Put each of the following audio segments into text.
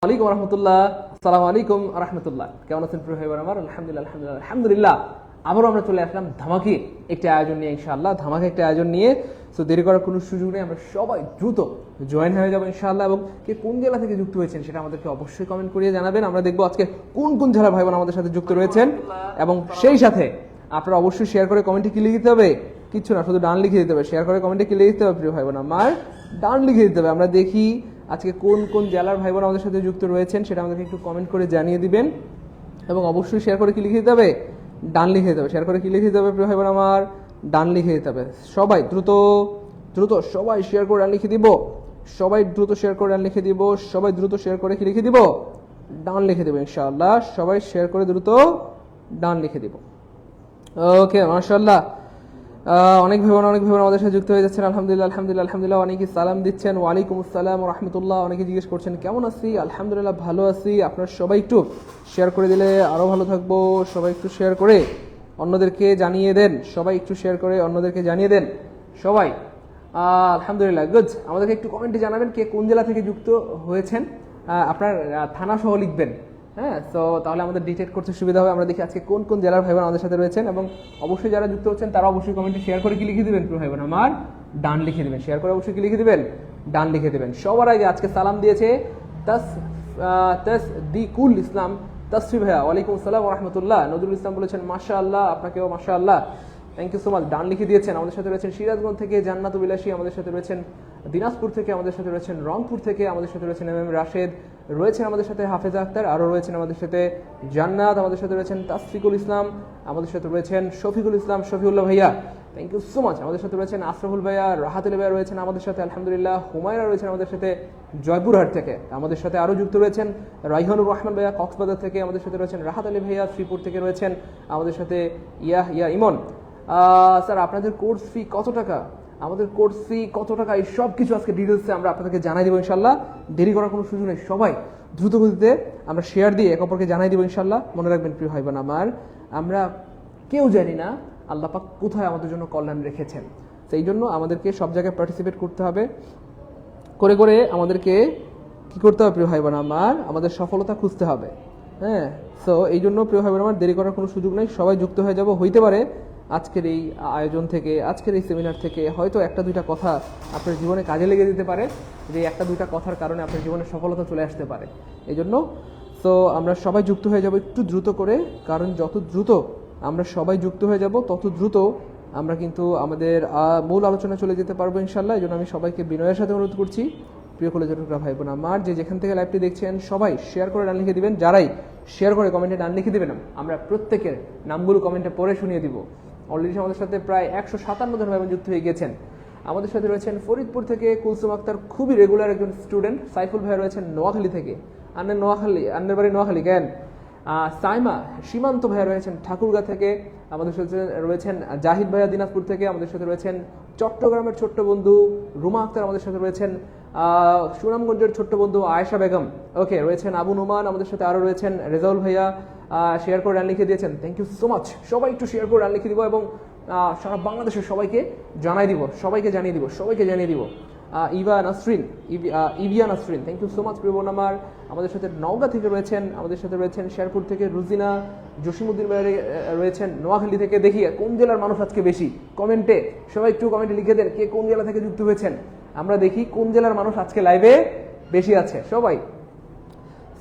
আলাইকুম রহমতুল্লাহ। আসসালামু আলাইকুম রহমতুল্লাহ। কেমন আছেন প্রিয় ভাই বোন আমার? আলহামদুলিল্লাহ আলহামদুলিল্লাহ আলহামদুলিল্লাহ। আবারও আমরা চলে আসলাম ধামাকি একটি আয়োজন নিয়ে, ইনশাআল্লাহ ধামাকি একটি আয়োজন নিয়ে। সো দেরি করার কোনো সুযোগ নেই, আমরা সবাই দ্রুত জয়েন হয়ে যাবো ইনশাআল্লাহ। এবং কে কোন জেলা থেকে যুক্ত হয়েছেন সেটা আমাদেরকে অবশ্যই কমেন্ট করিয়ে জানাবেন। আমরা দেখবো আজকে কোন কোন জেলার ভাই বোন আমাদের সাথে যুক্ত রয়েছেন, এবং সেই সাথে আপনারা অবশ্যই শেয়ার করে কমেন্টে কি লিখে দিতে হবে, কিচ্ছু না, শুধু ডান লিখে দিতে হবে। শেয়ার করে কমেন্টে কি লিখে দিতে হবে প্রিয় ভাই বোন আমার? ডান লিখে দিতে হবে। আমরা দেখি আজকে কোন কোন জেলার ভাই বোন আমাদের সাথে যুক্ত রয়েছেন সেটা আমাদেরকে একটু কমেন্ট করে জানিয়ে দিবেন। এবং অবশ্যই শেয়ার করে কি লিখে দিতে হবে, ডান লিখে দিতে হবে। শেয়ার করে কি লিখে দিতে হবে প্রিয় ভাই বোন আমার? ডান লিখে দিতে হবে। সবাই দ্রুত দ্রুত সবাই শেয়ার করে ডান লিখে দিব। সবাই দ্রুত শেয়ার করে ডান লিখে দিব। সবাই দ্রুত শেয়ার করে কি লিখে দিব, ডান লিখে দেবো ইনশাআল্লাহ। সবাই শেয়ার করে দ্রুত ডান লিখে দিব। ওকে মাশাআল্লাহ। অনেক ভাই বোন আমাদের সাথে যুক্ত হয়ে যাচ্ছেন। আলহামদুলিল্লাহ আলহামদুলিল্লাহ আলহামদুলিল্লাহ। অনেকেই সালাম দিচ্ছেন, ওয়ালাইকুম আসসালাম ওয়া রাহমাতুল্লাহ। অনেকে জিজ্ঞেস করছেন কেমন আছি? আলহামদুলিল্লাহ ভালো আছি। আপনারা সবাই একটু শেয়ার করে দিলে আরো ভালো থাকবো। সবাই একটু শেয়ার করে অন্যদেরকে জানিয়ে দেন। সবাই একটু শেয়ার করে অন্যদেরকে জানিয়ে দেন সবাই। আলহামদুলিল্লাহ গুড। আমাদেরকে একটু কমেন্টে জানাবেন কে কোন জেলা থেকে যুক্ত হয়েছেন। আপনার থানা সহ লিখবেন। হ্যাঁ, তো তাহলে আমাদের ডিটেক্ট করতে সুবিধা হবে। আমরা দেখি আজকে কোন কোন জেলার ভাই বোন আমাদের সাথে রয়েছেন, এবং অবশ্যই যারা যুক্ত হচ্ছেন তারা অবশ্যই কমেন্টে শেয়ার করে কি লিখে দিবেন প্রিয় ভাই বোন আমার? ডান লিখে দিবেন। শেয়ার করে অবশ্যই কি লিখে দিবেন, ডান লিখে দিবেন। সবার আগে আজকে সালাম দিয়েছে তাসদিকুল ইসলাম তাসফি ভাইয়া, ওয়ালাইকুম আসসালাম ওয়া রাহমাতুল্লাহ। নজরুল ইসলাম বলেছেন মাশাআল্লাহ, আপনাকেও মাশাআল্লাহ, থ্যাংক ইউ সো মাচ। ডান লিখে দিয়েছেন। আমাদের সাথে রয়েছেন সিরাজগঞ্জ থেকে জান্নাত বিলাসী, আমাদের সাথে রয়েছেন দিনাজপুর থেকে, আমাদের সাথে রয়েছেন রংপুর থেকে, আমাদের সাথে রয়েছেন এম রাশেদ, রয়েছেন আমাদের সাথে হাফেজা আক্তার, আরও রয়েছেন আমাদের সাথে জান্নাত, আমাদের সাথে রয়েছেন তাসফিকুল ইসলাম, আমাদের সাথে রয়েছেন শফিকুল ইসলাম, শফিউল্লাহ ভাইয়া, থ্যাংক ইউ সো মাচ। আমাদের সাথে রয়েছেন আশরাফুল ভাইয়া, রাহাতুল ভাইয়া রয়েছেন আমাদের সাথে আলহামদুলিল্লাহ, হুমায়রা রয়েছেন আমাদের সাথে জয়পুরহাট থেকে, আমাদের সাথে আরও যুক্ত রয়েছেন রাইহানুর রহমান ভাইয়া কক্সবাজার থেকে, আমাদের সাথে রয়েছেন রাহাত আলী ভাইয়া শ্রীপুর থেকে রয়েছেন আমাদের সাথে ইয়া ইমন। স্যার আপনাদের কোর্স ফি কত টাকা? আমাদের কোর্স ফি কত টাকা, এই সব কিছু আজকে ডিটেলসে আমরা আপনাদেরকে জানাই দেবো ইনশাল্লাহ। দেরি করার কোনো সুযোগ নেই, সবাই দ্রুত গতিতে আমরা শেয়ার দিয়ে এক অপরকে জানাই দেবো ইনশাল্লাহ। মনে রাখবেন প্রিয় ভাই বোন আমার, আমরা কেউ জানি না আল্লাহ পাক কোথায় আমাদের জন্য কল্যাণ রেখেছেন। সেই জন্য আমাদেরকে সব জায়গায় পার্টিসিপেট করতে হবে, করে করে আমাদেরকে কি করতে হবে প্রিয় ভাই বোন আমার? আমাদের সফলতা খুঁজতে হবে। হ্যাঁ, সো এই জন্য প্রিয় ভাই বোন আমার দেরি করার কোনো সুযোগ নেই, সবাই যুক্ত হয়ে যাব। হইতে পারে আজকের এই আয়োজন থেকে, আজকের এই সেমিনার থেকে হয়তো একটা দুইটা কথা আপনার জীবনে কাজে লেগে দিতে পারে, যে একটা দুইটা কথার কারণে আপনার জীবনে সফলতা চলে আসতে পারে। এই জন্য তো আমরা সবাই যুক্ত হয়ে যাব একটু দ্রুত করে, কারণ যত দ্রুত আমরা সবাই যুক্ত হয়ে যাব তত দ্রুত আমরা কিন্তু আমাদের মূল আলোচনা চলে যেতে পারবো ইনশাল্লাহ। এই জন্য আমি সবাইকে বিনয়ের সাথে অনুরোধ করছি প্রিয় কলেজের ভাই বোন আমার, যে যেখান থেকে লাইভটি দেখছেন সবাই শেয়ার করে ডান লিখে দিবেন। যারাই শেয়ার করে কমেন্টে ডান লিখে দিবেন, আমরা প্রত্যেকের নামগুলো কমেন্টে পড়ে শুনিয়ে দিব। অলরেডি আমাদের সাথে প্রায় 157 জন ভাই বোন যুক্ত হয়ে গেছেন। আমাদের সাথে রয়েছেন ফরিদপুর থেকে কুলসুম আক্তার, খুবই রেগুলার একজন স্টুডেন্ট। সাইফুল ভাই রয়েছেন নোয়াখালী থেকে, আন্নের বাড়ি নোয়াখালী কেন। সাইমা সীমান্ত ভাইয়া রয়েছেন ঠাকুরগাঁ থেকে, আমাদের সাথে রয়েছেন জাহিদ ভাইয়া দিনাজপুর থেকে, আমাদের সাথে রয়েছেন চট্টগ্রামের ছোট্ট বন্ধু রুমা আক্তার, আমাদের সাথে রয়েছেন সুনামগঞ্জের ছোট্ট বন্ধু আয়েশা বেগম, ওকে রয়েছেন আবু নোমান, আমাদের সাথে আরও রয়েছেন রেজাউল ভাইয়া, শেয়ার করে ডান লিখে দিয়েছেন, থ্যাংক ইউ সো মাচ। সবাই একটু শেয়ার করে ডান লিখে দিব, এবং সারা বাংলাদেশের সবাইকে জানাই দিব, সবাইকে জানিয়ে দিব। ইভিয়া Nasrin, thank you so much প্রিয় বোন আমার। আমাদের সাথে নওগাঁ থেকে রয়েছেন, আমাদের সাথে রয়েছেন শেরপুর থেকে রুজিনা, জসিমউদ্দিন ভাই রয়েছেন নোয়াখালী থেকে। দেখি কোন জেলার মানুষ আজকে বেশি, কমেন্টে সবাই একটু কমেন্টে লিখে দেন কে কোন জেলা থেকে যুক্ত হয়েছেন। আমরা দেখি কোন জেলার মানুষ আজকে লাইভে বেশি আছে সবাই।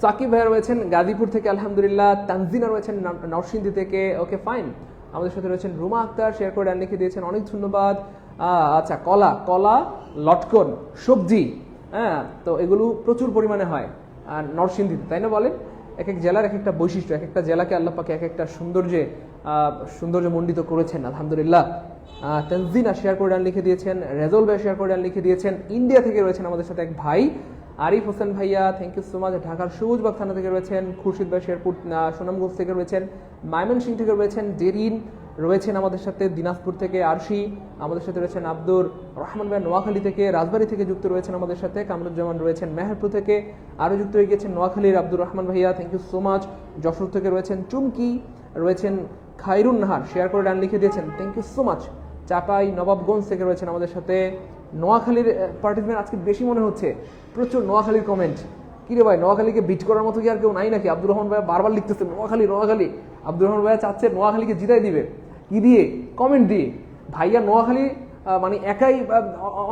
সাকিব ভাইয়া রয়েছেন গাজীপুর থেকে আলহামদুলিল্লাহ, তানজিনা রয়েছেন নরসিংদী থেকে, ওকে ফাইন। আমাদের সাথে রয়েছেন রুমা আক্তার, শেয়ার করে ডান লিখে দিয়েছেন, অনেক ধন্যবাদ। আচ্ছা, কলা লটকন সবজি, হ্যাঁ, তো এগুলো প্রচুর পরিমাণে হয় আর নরসিংদীতে, তাই না বলেন? এক এক জেলার এক একটা বৈশিষ্ট্য, এক একটা জেলাকে আল্লাহ পাকে এক একটা সৌন্দর্য মণ্ডিত করেছেন আলহামদুলিল্লাহ। তানজিনা শেয়ার করে ডান লিখে দিয়েছেন, রেজাউল ভাই শেয়ার করে ডান লিখে দিয়েছেন। ইন্ডিয়া থেকে রয়েছেন আমাদের সাথে এক ভাই আরিফ হোসেন ভাইয়া, থ্যাংক ইউ সো মাচ। ঢাকার সবুজবাগ থানা থেকে রয়েছেন খুরশিদ ভাই, শেরপুর সুনামগঞ্জ থেকে রয়েছেন, ময়মনসিংহ থেকে রয়েছেন জেরিন, রয়েছেন আমাদের সাথে দিনাজপুর থেকে আরশি, আমাদের সাথে রয়েছেন আব্দুর রহমান ভাই নোয়াখালী থেকে, রাজবাড়ী থেকে যুক্ত রয়েছেন আমাদের সাথে, কামরুজ্জামান রয়েছেন মেহেরপুর থেকে, আরও যুক্ত হয়ে গেছেন নোয়াখালীর আব্দুর রহমান ভাইয়া, thank you so much. Jessore থেকে রয়েছেন চুমকি, রয়েছেন খাইরুন নাহার, শেয়ার করে ডান লিখে দিয়েছেন, thank you so much. Chapai Nawabganj থেকে রয়েছেন আমাদের সাথে। নোয়াখালীর পার্টিসিপেন্ট আজকে বেশি মনে হচ্ছে, প্রচুর নোয়াখালীর কমেন্ট। কি রে ভাই, নোয়াখালীকে বিট করার মতো কি আর কেউ নাই নাকি? আব্দুর রহমান ভাই বারবার লিখতেছে নোয়াখালী নোয়াখালী, আব্দুর রহমান ভাই চাচ্ছে নোয়াখালীকে জিতাই দিবে। কি দিয়ে? কমেন্ট দিয়ে। ভাইয়া নোয়াখালী মানে একাই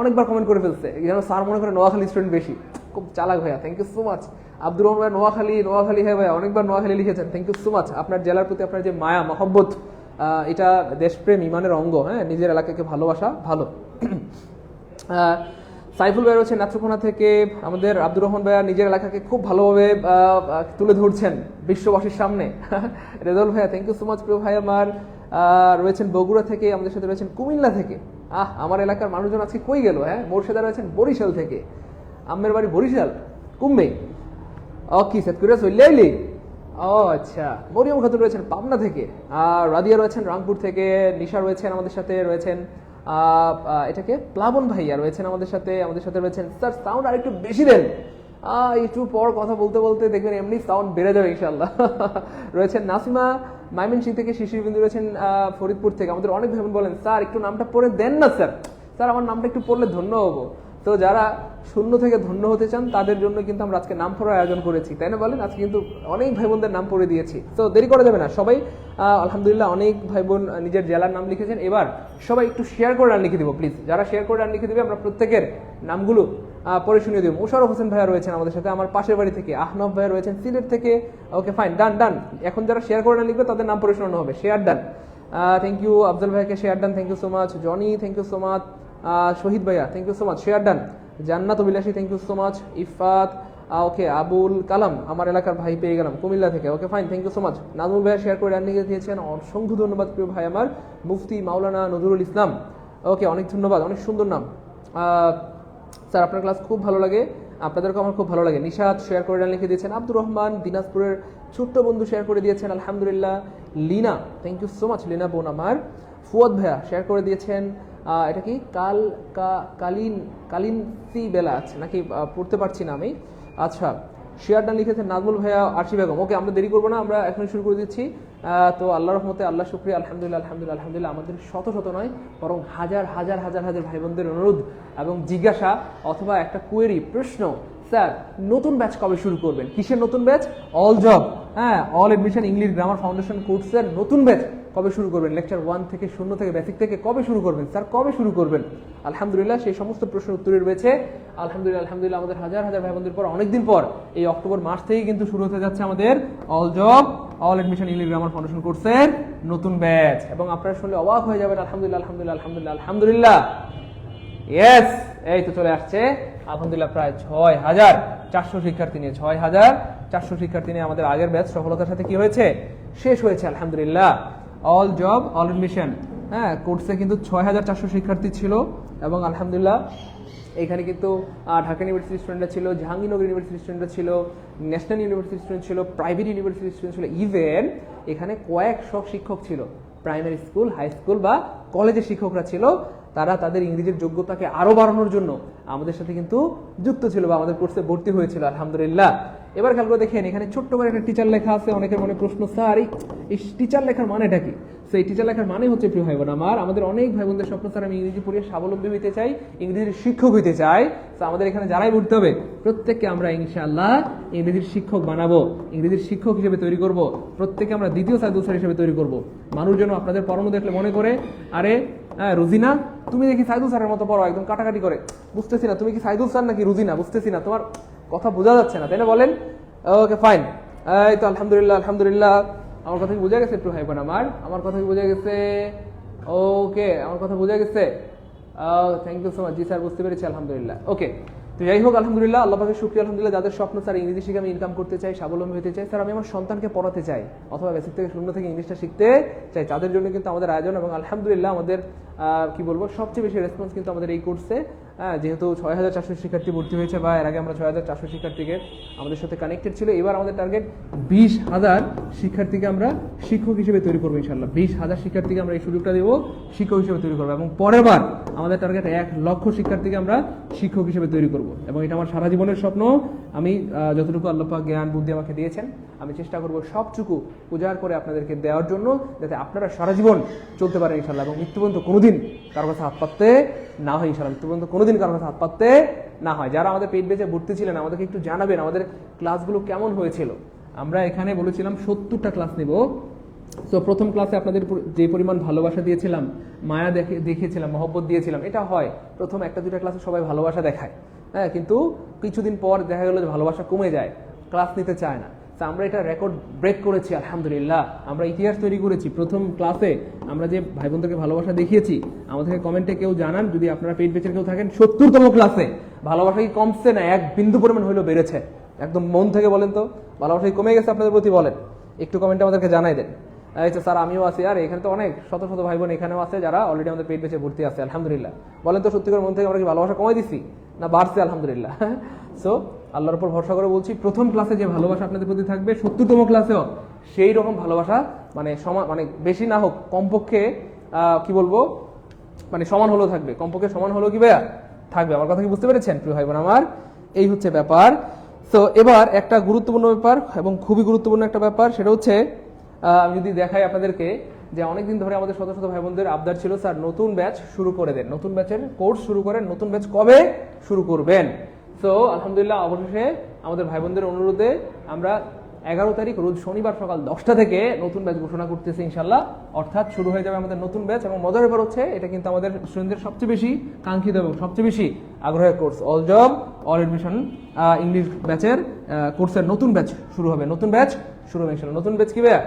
অনেকবার কমেন্ট করে ফেলছে, যেন স্যার মনে করে নোয়াখালী স্টুডেন্ট বেশি। খুব চালাক ভাইয়া, thank you so much. Abdur Rahman ভাই নোয়াখালী নোয়াখালী, হ্যাঁ ভাইয়া অনেকবার নোয়াখালী লিখেছেন, থ্যাংক ইউ সো মাচ। আপনার জেলার প্রতি আপনার যে মায়া মহব্বত, এটা দেশপ্রেম ইমানের অঙ্গ। হ্যাঁ, নিজের এলাকাকে ভালোবাসা ভালো। সাইফুল ভাই রয়েছে নেত্রকোনা থেকে। আমাদের আব্দুর রহমান ভাইয়া নিজের এলাকাকে খুব ভালোভাবে তুলে ধরছেন বিশ্ববাসীর সামনে। রেজাউল ভাইয়া থ্যাংক ইউ সো মাচ প্রিয় ভাই আমার। রয়েছেন বগুড়া থেকে, আমাদের সাথে রয়েছেন কুমিল্লা থেকে। আমার এলাকার মানুষজন আজকে কই গেল? হ্যাঁ, মোর্শেদা রয়েছেন বরিশাল থেকে। আম্মের বাড়ি বরিশাল কুম্বে। কি সেট করে চললি? ও আচ্ছা। মরিয়ম খাতুন রয়েছেন পাবনা থেকে। আর রাদিয়া রয়েছেন রংপুর থেকে। নিশা রয়েছেন আমাদের সাথে, রয়েছেন এটাকে প্লাবন ভাইয়া রয়েছেন আমাদের সাথে রয়েছেন। স্যার সাউন্ড আর একটু বেশি দেন, একটু পর কথা বলতে বলতে দেখবেন এমনি সাউন্ড বেড়ে যাবে ইনশাল্লাহ। রয়েছেন নাসিমা ময়মনসিংহ থেকে। শিশির বিন্দু রয়েছেন ফরিদপুর থেকে। আমাদের অনেক ভাই বলেন স্যার একটু নামটা পড়ে দেন না স্যার, স্যার আমার নামটা একটু পড়লে ধন্য হবো। তো যারা শূন্য থেকে ধন্য হতে চান তাদের জন্য কিন্তু আমরা আজকে নাম পড়ার আয়োজন করেছি, তাই না বলেন? আজকে কিন্তু অনেক ভাই বোনদের নাম পড়ে দিয়েছি, তো দেরি করা যাবে না। সবাই আলহামদুলিল্লাহ অনেক ভাই বোন নিজের জেলার নাম লিখেছেন। এবার সবাই একটু শেয়ার করে নাম লিখে দিব প্লিজ। যারা শেয়ার করে নাম লিখে দিবে আমরা প্রত্যেকের নামগুলো পরে শুনিয়ে দেবো। মোশাররফ হোসেন ভাইয়া রয়েছেন আমাদের সাথে আমার পাশের বাড়ি থেকে। আহনফ ভাইয়া রয়েছেন সিলেট থেকে। ওকে ফাইন, ডান ডান। এখন যারা শেয়ার করে নাম লিখবে তাদের নাম পরে শোনানো হবে। Share done, thank you. Afzal ভাইকে share done, thank you so much. Jony thank you so much. Shahid ভাইয়া thank you so much, share done. Jannat Bilasi thank you so much. Ifat okay. Abul Kalam আমার এলাকার ভাই পেয়ে গেলাম কুমিল্লা থেকে। Okay fine, thank you so much. Nazmul ভাইয়া share করে রান্নিকে দিয়েছেন, অসংখ্য ধন্যবাদ প্রিয় ভাই আমার। মুফতি মাওলানা নজরুল ইসলাম, ওকে অনেক ধন্যবাদ, অনেক সুন্দর নাম। স্যার আপনার ক্লাস খুব ভালো লাগে, আপনাদেরকে আমার খুব ভালো লাগে। নিশাদ শেয়ার করে লিখে দিয়েছেন। আব্দুর রহমান দিনাজপুরের ছোট্ট বন্ধু শেয়ার করে দিয়েছেন, আলহামদুলিল্লাহ। Lina thank you so much, Lina বোন আমার। ফুয়াদ ভাইয়া শেয়ার করে দিয়েছেন। এটা কি কালিনসি বেলা আছে নাকি পড়তে পারছি না আমি। আচ্ছা, শেয়ারটা লিখেছেন নাজমুল ভাইয়া, আরশি বেগম। ওকে, আমরা দেরি করবো না, আমরা এখনই শুরু করে দিচ্ছি। তো আল্লাহর রহমতে, আল্লাহ শুকরিয়া, আলহামদুলিল্লাহ আলহামদুলিল্লাহ আলহামদুলিল্লাহ। আমাদের শত শত নয় বরং হাজার হাজার হাজার হাজার ভাই বোনদের অনুরোধ এবং জিজ্ঞাসা অথবা একটা কোয়েরি, প্রশ্ন, স্যার নতুন ব্যাচ কবে শুরু করবেন? কিসের নতুন ব্যাচ? অল জব, হ্যাঁ all admission English grammar foundation কোর্সের নতুন ব্যাচ কবে শুরু করবেন? লেকচার 1 থেকে 0 থেকে বেসিক থেকে কবে শুরু করবেন স্যার, কবে শুরু করবেন? আলহামদুলিল্লাহ সেই সমস্ত প্রশ্নের উত্তরে রয়েছে আলহামদুলিল্লাহ আলহামদুলিল্লাহ আমাদের হাজার হাজার ভাই বোনদের পর অনেকদিন পর এই অক্টোবর মাস থেকেই কিন্তু শুরু হতে যাচ্ছে আমাদের all job all admission English grammar foundation কোর্সের নতুন ব্যাচ। এবং আপনারা শুনলে অবাক হয়ে যাবেন। আলহামদুলিল্লাহ আলহামদুলিল্লাহ আলহামদুলিল্লাহ আলহামদুলিল্লাহ, ইয়েস, এই তো চলে আসছে আলহামদুলিল্লাহ প্রায় 6400 শিক্ষার্থী নিয়ে, 6400 শিক্ষার্থী নিয়ে আমাদের আগের ব্যাচ সফলতার সাথে কি হয়েছে? শেষ হয়েছে আলহামদুলিল্লাহ। অল জব অল এডমিশন হ্যাঁ কোর্সে কিন্তু 6400 শিক্ষার্থী ছিল এবং আলহামদুলিল্লাহ এখানে কিন্তু ঢাকা ইউনিভার্সিটি স্টুডেন্টরা ছিল, জাহাঙ্গীরনগর ইউনিভার্সিটি স্টুডেন্টরা ছিল, ন্যাশনাল ইউনিভার্সিটি স্টুডেন্ট ছিল, প্রাইভেট ইউনিভার্সিটি স্টুডেন্ট ছিল, ইভেন এখানে কয়েকশো শিক্ষক ছিল, প্রাইমারি স্কুল, হাই স্কুল বা কলেজের শিক্ষকরা ছিল। তারা তাদের ইংরেজির যোগ্যতাকে আরো বাড়ানোর জন্য আমাদের সাথে কিন্তু যুক্ত ছিল বা আমাদের কোর্সে ভর্তি হয়েছিল আলহামদুলিল্লাহ। এবার খেয়াল করে দেখেন এখানে ছোট্ট করে একটা টিচার লেখা আছে। অনেকের মনে প্রশ্ন, স্যার এই টিচার লেখার মানেটা কি? সেই টিচার লেখার মানে হচ্ছে প্রিয় ভাই বোন আমার, আমাদের অনেক ভাই বোনদের স্বপ্ন স্যার আমি ইংরেজি পড়িয়ে স্বাবলম্বী হইতে চাই, ইংরেজির শিক্ষক হইতে চাই। তো আমাদের এখানে যারাই ভর্তি হবে প্রত্যেককে আমরা ইনশাআল্লাহ ইংরেজির শিক্ষক বানাবো, ইংরেজির শিক্ষক হিসেবে তৈরি করব। প্রত্যেকে আমরা দ্বিতীয় সাইদুল স্যার হিসেবে তৈরি করব। মানুষ যেন আপনাদের পড়ানো দেখলে মনে করে, আরে রুজিনা তুমি দেখি সাইদুল স্যারের মতো পড়ো, একদম কাটাকাটি করে, বুঝতেছি না তুমি কি সাইদুল স্যার নাকি রুজিনা, বুঝতেছি না, তোমার কথা বোঝা যাচ্ছে না, তাই না বলেন? ওকে ফাইন, এই তো আলহামদুলিল্লাহ আলহামদুলিল্লাহ। আমার কথা কি বোঝা গেছে একটু ভাই বোন আমার কথা কি বোঝা গেছে? ওকে, আমার কথা বোঝা গেছে? Thank you so much. জি স্যার বুঝতে পেরেছি আলহামদুলিল্লাহ। ওকে, তো যাই হোক আলহামদুলিল্লাহ, আল্লাহ পাকের শুকরিয়া আলহামদুলিল্লাহ। যাদের স্বপ্ন স্যার ইংরেজি শিখে আমি ইনকাম করতে চাই, স্বাবলম্বী হতে চাই, স্যার আমি আমার সন্তানকে পড়াতে চাই অথবা বেসিক থেকে শূন্য থেকে ইংলিশটা শিখতে চাই, তাদের জন্য কিন্তু আমাদের আয়োজন। এবং আলহামদুলিল্লাহ আমাদের কি বলবো, সবচেয়ে বেশি রেসপন্স কিন্তু আমাদের এই কোর্সে, যেহেতু 6400 শিক্ষার্থী ভর্তি হয়েছে বা এর আগে আমরা 6400 শিক্ষার্থীকে আমাদের সাথে কানেক্টেড ছিল। এবার আমাদের টার্গেট 20,000 শিক্ষার্থীকে আমরা শিক্ষক হিসেবে তৈরি করবো ইনশাআল্লাহ। 20,000 শিক্ষার্থীকে আমরা এই সুযোগটা দেবো শিক্ষক হিসেবে তৈরি করবো। এবং পরের বার আমাদের টার্গেট 1 লক্ষ শিক্ষার্থীকে আমরা শিক্ষক হিসেবে তৈরি করবো। এবং এটা আমার সারা জীবনের স্বপ্ন। আমি যতটুকু আল্লাহ পাক জ্ঞান বুদ্ধি আমাকে দিয়েছেন আমি চেষ্টা করবো সবটুকু পূজার করে আপনাদেরকে দেওয়ার জন্য, যাতে আপনারা সারা জীবন চলতে পারেন ইনশাআল্লাহ। এবং মৃত্যু পর্যন্ত কোনোদিন কারো কাছে হাত পাততে না হয় ইনশাআল্লাহ, মৃত্যু পর্যন্ত কোনোদিন কারো কাছে হাত পাততে না হয়। যারা আমাদের পেইড ব্যাচে ভর্তি ছিলেন আমাদেরকে একটু জানাবেন আমাদের ক্লাসগুলো কেমন হয়েছিল। আমরা এখানে বলেছিলাম 70টা ক্লাস নিব। তো প্রথম ক্লাসে আপনাদের যে পরিমাণ ভালোবাসা দিয়েছিলাম, মায়া দেখিয়েছিলাম, মহব্বত দিয়েছিলাম, এটা হয় প্রথম 1-2টা ক্লাসে সবাই ভালোবাসা দেখায়, হ্যাঁ, কিন্তু কিছুদিন পর দেখা গেল যে ভালোবাসা কমে যায়, ক্লাস নিতে চায় না। তো আমরা এটা রেকর্ড ব্রেক করেছি আলহামদুলিল্লাহ, আমরা ইতিহাস তৈরি করেছি। প্রথম ক্লাসে আমরা যে ভাই বোনদেরকে ভালোবাসা দেখিয়েছি, আমাদেরকে কমেন্টে কেউ জানান যদি আপনারা পেইড ব্যাচের কেউ থাকেন, 70তম ক্লাসে ভালোবাসা কি কমছে না এক বিন্দু পরিমাণ হইলেও বেড়েছে? একদম মন থেকে বলেন তো, ভালোবাসা কি কমে গেছে আপনাদের প্রতি? বলেন, একটু কমেন্টে আমাদেরকে জানাই দেন। আচ্ছা স্যার আমিও আছি, আর এখানে তো অনেক শত শত ভাই বোন এখানেও আছে যারা অলরেডি আমাদের পেইড ব্যাচে ভর্তি আছে আলহামদুলিল্লাহ। বলেন তো সত্যি করে মন থেকে আমরা কি ভালোবাসা কমাই দিছি না বাড়ছে? আলহামদুলিল্লাহ। সো আল্লাহর উপর ভরসা করে বলছি, প্রথম ক্লাসে যে ভালোবাসা আপনাদের প্রতি থাকবে 70তম ক্লাসেও সেই রকম ভালোবাসা, মানে মানে বেশি না হোক, কমপক্ষে কি বলবো, মানে সমান হলেও থাকবে, কমপক্ষে সমান হলেও কি ভাইয়া থাকবে। আমার কথা কি বুঝতে পেরেছেন প্রিয় ভাই বোন আমার? এই হচ্ছে ব্যাপার। তো এবার একটা গুরুত্বপূর্ণ ব্যাপার এবং খুবই গুরুত্বপূর্ণ একটা ব্যাপার, সেটা হচ্ছে আমি যদি দেখাই আপনাদেরকে যে অনেকদিন ধরে আমাদের শত শত ভাই বোনদের আবদার ছিল, স্যার নতুন ব্যাচ শুরু করে দেন, নতুন ব্যাচের কোর্স শুরু করেন, নতুন ব্যাচ কবে শুরু করবেন? তো আলহামদুলিল্লাহ অবশেষে আমাদের ভাই বোনদের অনুরোধে আমরা 11 তারিখ রোজ শনিবার সকাল 10টা থেকে নতুন ব্যাচ ঘোষণা করতেছি ইনশাল্লাহ। অর্থাৎ শুরু হয়ে যাবে আমাদের নতুন ব্যাচ। এবং মজার ব্যাপার হচ্ছে এটা কিন্তু আমাদের স্টুডেন্টদের সবচেয়ে বেশি কাঙ্ক্ষিত এবং সবচেয়ে বেশি আগ্রহের course, all job all admission English ব্যাচের কোর্সের নতুন ব্যাচ শুরু হবে, নতুন ব্যাচ শুরু হবে ইনশাল্লাহ। নতুন ব্যাচ কি ভাইয়া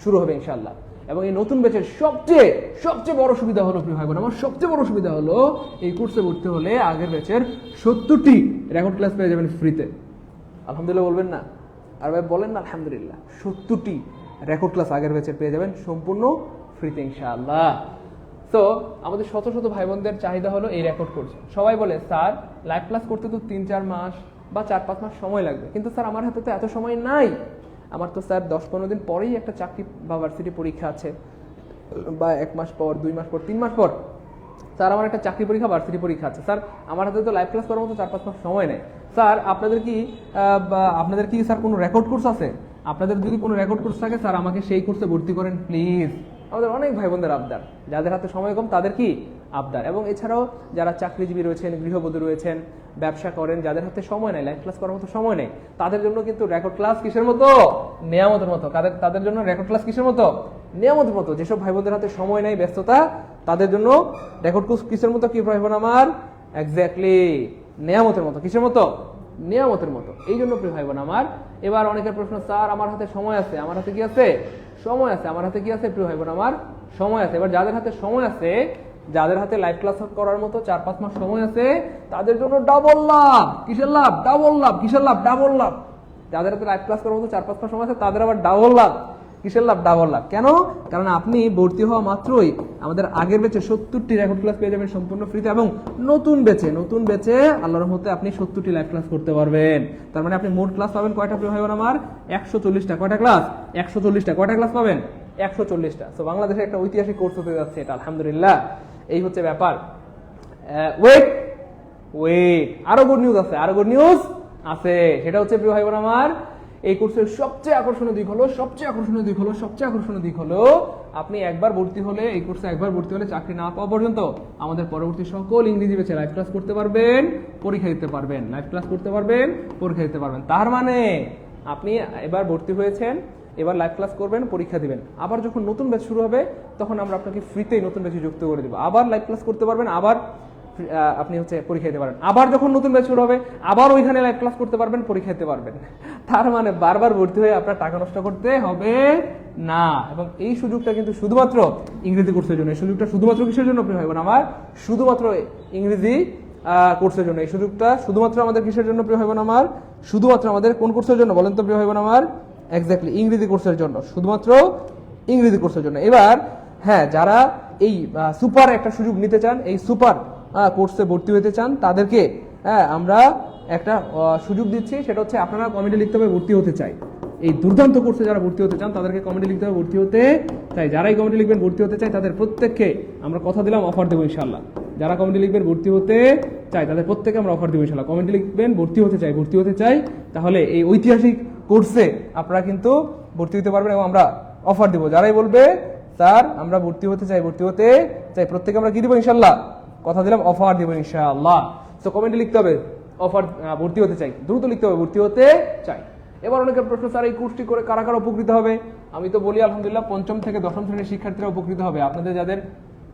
শুরু হবে ইনশাল্লাহ। এবং এই নতুন ব্যাচের সবচেয়ে বড় সুবিধা হলো প্রিয় ভাই বোন আমার, সবচেয়ে বড় সুবিধা হলো এই কোর্সে ভর্তি হলে আগের ব্যাচের 70টি রেকর্ড ক্লাস পেয়ে যাবেন ফ্রিতে। আলহামদুলিল্লাহ বলবেন না? আর ভাই বলেন না আলহামদুলিল্লাহ, 70টি রেকর্ড ক্লাস আগের ব্যাচের পেয়ে যাবেন সম্পূর্ণ ফ্রিতে ইনশাআল্লাহ। তো আমাদের শত শত ভাই বোনদের চাহিদা হলো এই রেকর্ড কোর্স। সবাই বলে স্যার লাইভ ক্লাস করতে তো 3-4 মাস বা 4-5 মাস সময় লাগবে, কিন্তু স্যার আমার হাতে তো এত সময় নাই, আমার তো স্যার 10-15 দিন পরেই একটা চাকরি বা ভার্সিটি পরীক্ষা আছে, বা 1 মাস পর, 2 মাস পর, 3 মাস পর স্যার আমার একটা চাকরি পরীক্ষা, ভার্সিটি পরীক্ষা আছে, স্যার আমার হাতে তো লাইভ ক্লাস করার মতো 4-5 মাস সময় নেই। স্যার আপনাদের কি স্যার কোনো রেকর্ড কোর্স আছে? আপনাদের যদি কোনো রেকর্ড কোর্স থাকে স্যার আমাকে সেই কোর্সে ভর্তি করেন প্লিজ। আমাদের অনেক ভাই বোনদের আবদার, যাদের হাতে সময় কম তাদের কি আবদার। এবং এছাড়াও যারা চাকরিজীবী রয়েছেন, গৃহবধূ রয়েছেন, ব্যবসা করেন, যাদের হাতে সময় নেই, লাইভ ক্লাস করার মতো সময় নেই, তাদের জন্য কিন্তু রেকর্ড ক্লাস কিসের মতো? নিয়ামতের মতো। তাদের জন্য রেকর্ড ক্লাস কিসের মতো? নিয়ামতের মতো। যেসব ভাই বোনদের হাতে সময় নেই, ব্যস্ততা, তাদের জন্য রেকর্ড কোর্স কিসের মতো কি ভাই বোন আমার? এক্স্যাক্টলি নিয়ামতের মতো। কিসের মতো? নিয়ামতের মতো। এই জন্য প্রিয় ভাই বোন আমার, এবার অনেকের প্রশ্ন, স্যার আমার হাতে সময় আছে, আমার হাতে কি আছে? সময় আছে। আমার হাতে কি আছে প্রিয় ভাই বোন আমার? সময় আছে। এবার যাদের হাতে সময় আছে, যাদের হাতে লাইভ ক্লাস করার মতো 4-5 মাস সময় আছে, তাদের জন্য ডাবল লাভ। কিসের লাভ? ডাবল লাভ। কিসের লাভ? ডাবল লাভ। যাদের হাতে লাইভ ক্লাস করার মতো 4-5 মাস সময় আছে, তাদের আবার ডাবল লাভ। কিসের লাভ? ডাবল লাভ। কেন? কারণ আপনি ভর্তি হওয়া মাত্রই আমাদের আগের ব্যাচে 70টি রেকর্ড ক্লাস পেয়ে যাবেন সম্পূর্ণ ফ্রিতে, এবং নতুন ব্যাচে আল্লাহর রহমতে আপনি 70টি লাইভ ক্লাস করতে পারবেন। তার মানে আপনি মোট ক্লাস পাবেন কয়টা প্রিয় ভাই বোন আমার? 140টা। কয়টা ক্লাস? 140টা। কয়টা ক্লাস পাবেন? 140টা। সো বাংলাদেশে একটা ঐতিহাসিক কোর্স হতে যাচ্ছে এটা আলহামদুলিল্লাহ। এই হচ্ছে ব্যাপার। ওয়েট, আরো গুড নিউজ আছে, সেটা হচ্ছে প্রিয় ভাই বোন আমার, এই কোর্সের সবচেয়ে আকর্ষণীয় দিক হলো আপনি একবার ভর্তি হলে, এই কোর্সে একবার ভর্তি হলে চাকরি না পাওয়া পর্যন্ত আমাদের পরবর্তী সকল ইংরেজি ব্যাচে লাইভ ক্লাস করতে পারবেন, পরীক্ষা দিতে পারবেন। তার মানে আপনি এবার ভর্তি হয়েছেন, এবার লাইভ ক্লাস করবেন, পরীক্ষা দিবেন, আবার যখন নতুন ব্যাচ শুরু হবে তখন আমরা আপনাকে ফ্রিতেই নতুন ব্যাচে যুক্ত করে দেবো। আবার লাইভ ক্লাস করতে পারবেন, আবার আপনি পরীক্ষা দিতে পারেন, আবার যখন নতুন ব্যাচ শুরু হবে আবার ওইখানে লাইভ ক্লাস করতে পারবেন, পরীক্ষা দিতে পারবেন। তার মানে বারবার ভর্তি হয়ে আপনার টাকা নষ্ট করতে হবে না। এবং এই সুযোগটা কিন্তু শুধুমাত্র ইংরেজি কোর্সের জন্য। এই সুযোগটা শুধুমাত্র কিসের জন্য প্রিয় ভাই বোন আমার? শুধুমাত্র ইংরেজি কোর্সের জন্য। এই সুযোগটা শুধুমাত্র আমাদের কিসের জন্য প্রিয় ভাই বোন আমার? শুধুমাত্র আমাদের কোন কোর্সের জন্য বলেন তো প্রিয় ভাই বোন আমার? এক্স্যাক্টলি ইংরেজি কোর্সের জন্য, শুধুমাত্র ইংরেজি কোর্সের জন্য। এবার হ্যাঁ, যারা এই সুপার একটা সুযোগ নিতে চান, এই সুপার কোর্সে ভর্তি হতে চান, তাদেরকে আমরা একটা সুযোগ দিচ্ছি, সেটা হচ্ছে আপনারা কমেন্টে লিখতে হবে ভর্তি হতে চাই। এই দুর্দান্ত কোর্সে যারা ভর্তি হতে চান তাদেরকে কমেন্টে লিখতে হবে ভর্তি হতে চাই। যারাই কমেন্টে লিখবেন ভর্তি হতে চাই, তাদের প্রত্যেককে আমরা কথা দিলাম অফার দেবো ইনশাল্লাহ। যারা কমেন্টে লিখবেন ভর্তি হতে চাই, তাদের প্রত্যেককে আমরা অফার দেবো ইনশাল্লাহ। কমেন্টে লিখবেন ভর্তি হতে চাই, তাহলে এই ঐতিহাসিক কোর্সে আপনারা কিন্তু ভর্তি হতে পারবেন এবং আমরা অফার দেবো। যারাই বলবে স্যার আমরা ভর্তি হতে চাই, প্রত্যেকে আমরা কি দেবো ইনশাল্লাহ? কথা দিলাম অফার দেবো ইনশাআল্লাহ। তো কমেন্টে লিখতে হবে অফার ভর্তি হতে চাই, দ্রুত লিখতে হবে ভর্তি হতে চাই। এবার অনেকের প্রশ্ন, স্যার এই কোর্সটি করে কারা কারা উপকৃত হবে? আমি তো বলি আলহামদুলিল্লাহ পঞ্চম থেকে দশম শ্রেণীর শিক্ষার্থীরা উপকৃত হবে। আপনাদের যাদের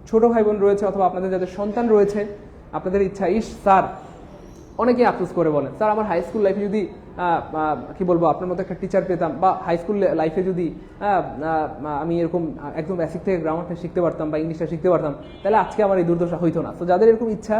ছোট ভাই বোন রয়েছে অথবা আপনাদের যাদের সন্তান রয়েছে, আপনাদের ইচ্ছা স্যার অনেকেই আফসোস করে বলেন, স্যার আমার হাই স্কুল লাইফে যদি কি বলবো আপনার মতো একটা টিচার পেতাম, বা হাই স্কুল লাইফে যদি আমি এরকম একদম বেসিক থেকে গ্রামারটা শিখতে পারতাম বা ইংলিশটা শিখতে পারতাম, তাহলে আজকে আমার এই দুর্দশা হইতো না। তো যাদের এরকম ইচ্ছা,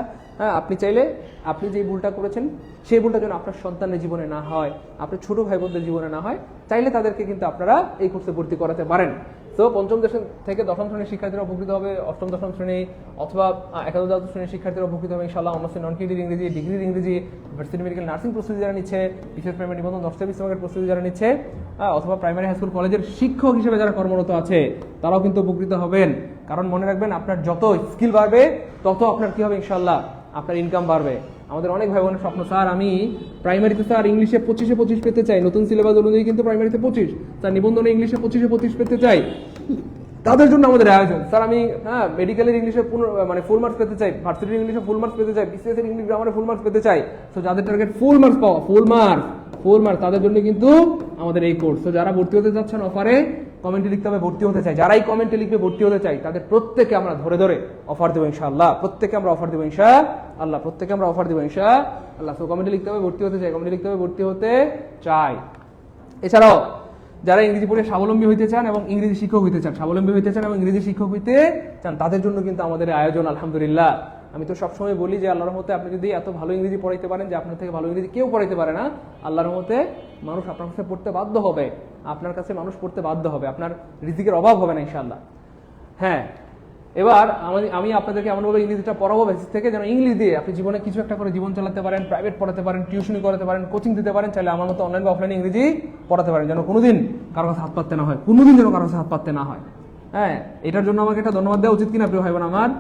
আপনি চাইলে আপনি যে ভুলটা করেছেন সেই ভুলটা যেন আপনার সন্তানের জীবনে না হয়, আপনার ছোট ভাই বোনদের জীবনে না হয়, চাইলে তাদেরকে কিন্তু আপনারা এই কোর্সে ভর্তি করাতে পারেন। তো পঞ্চম থেকে দশম শ্রেণীর শিক্ষার্থীরা উপকৃত হবে, অষ্টম দশম শ্রেণী অথবা একাদশ দ্বাদশ শ্রেণীর শিক্ষার্থীরা উপকৃত হবে ইনশাআল্লাহ। অনার্স নন ক্রেডিট ইংরেজি, ডিগ্রির ইংরেজি, ভার্সিটি মেডিকেল নার্সিং প্রস্তুতি যারা নিচ্ছে, বিশেষ প্রাইমারি নিবন্ধন 10টা বিভাগের প্রস্তুতি যারা নিচ্ছে, অথবা প্রাইমারি হাই স্কুল কলেজের শিক্ষক হিসেবে যারা কর্মরত আছে তারাও কিন্তু উপকৃত হবেন। কারণ মনে রাখবেন, আপনার যত স্কিল বাড়বে তত আপনার কি হবে ইনশাআল্লাহ, আপনার ইনকাম বাড়বে। আমাদের অনেক ভাই বোনের স্বপ্ন, স্যার আমি প্রাইমারিতে স্যার ইংলিশে 25-25 পেতে চাই, নতুন সিলেবাস অনুযায়ী কিন্তু প্রাইমারিতে 25, স্যার নিবন্ধনে ইংলিশে 25-25 পেতে চাই, তাদের জন্য আমাদের আয়োজন। স্যার আমি মেডিকেলের ইংলিশে ফুল মার্কস পেতে চাই, ভার্সিটির ইংলিশে ফুল মার্কস পেতে চাই, বিসিএস এর ইংলিশ গ্রামারে ফুল মার্কস পেতে চাই। তো যাদের টার্গেট ফুল মার্কস পাওয়া, ফুল মার্কস তাদের জন্য কিন্তু আমাদের এই কোর্স। তো যারা ভর্তি হতে যাচ্ছেন অফারে কমেন্টে লিখতে হবে ভর্তি হতে চাই। যারাই কমেন্টে লিখবে ভর্তি হতে চাই, তাদের প্রত্যেককে আমরা ধরে ধরে অফার দেবো ইনশাআল্লাহ। প্রত্যেককে আমরা অফার দেবো ইনশাআল্লাহ। তো কমেন্টে লিখতে হবে ভর্তি হতে চাই, কমেন্টে লিখতে হবে ভর্তি হতে চাই। এছাড়াও যারা ইংরেজি পড়ে স্বাবলম্বী হইতে চান এবং ইংরেজি শিক্ষক হইতে চান, ইংরেজি শিক্ষক হইতে চান, তাদের জন্য কিন্তু আমাদের আয়োজন আলহামদুলিল্লাহ। আমি তো সবসময় বলি যে আল্লাহর রহমতে আপনি যদি এত ভালো ইংরেজি পড়াইতে পারেন যে আপনার থেকে ভালো ইংরেজি কেউ পড়াইতে পারে না, আল্লাহর রহমতে মানুষ আপনার কাছে পড়তে বাধ্য হবে, আপনার রিজিকের অভাব হবে না ইনশাআল্লাহ। হ্যাঁ, এবার আমি আপনাদেরকে এমনভাবে ইংরেজিটা পড়াবো বেসিক থেকে, যেন ইংলিশ দিয়ে আপনি জীবনে কিছু একটা করে জীবন চালাতে পারেন, প্রাইভেট পড়াতে পারেন, টিউশনি করাতে পারেন, কোচিং দিতে পারেন, চাইলে আমার মতো অনলাইন বা অফলাইন ইংরেজি পড়াতে পারেন, যেন কোনোদিন কারো কাছে হাত পাততে না হয়, হ্যাঁ, এটার জন্য আমাকে একটা ধন্যবাদ দেওয়া উচিত কিনা প্রিয় ভাই বোন আমার।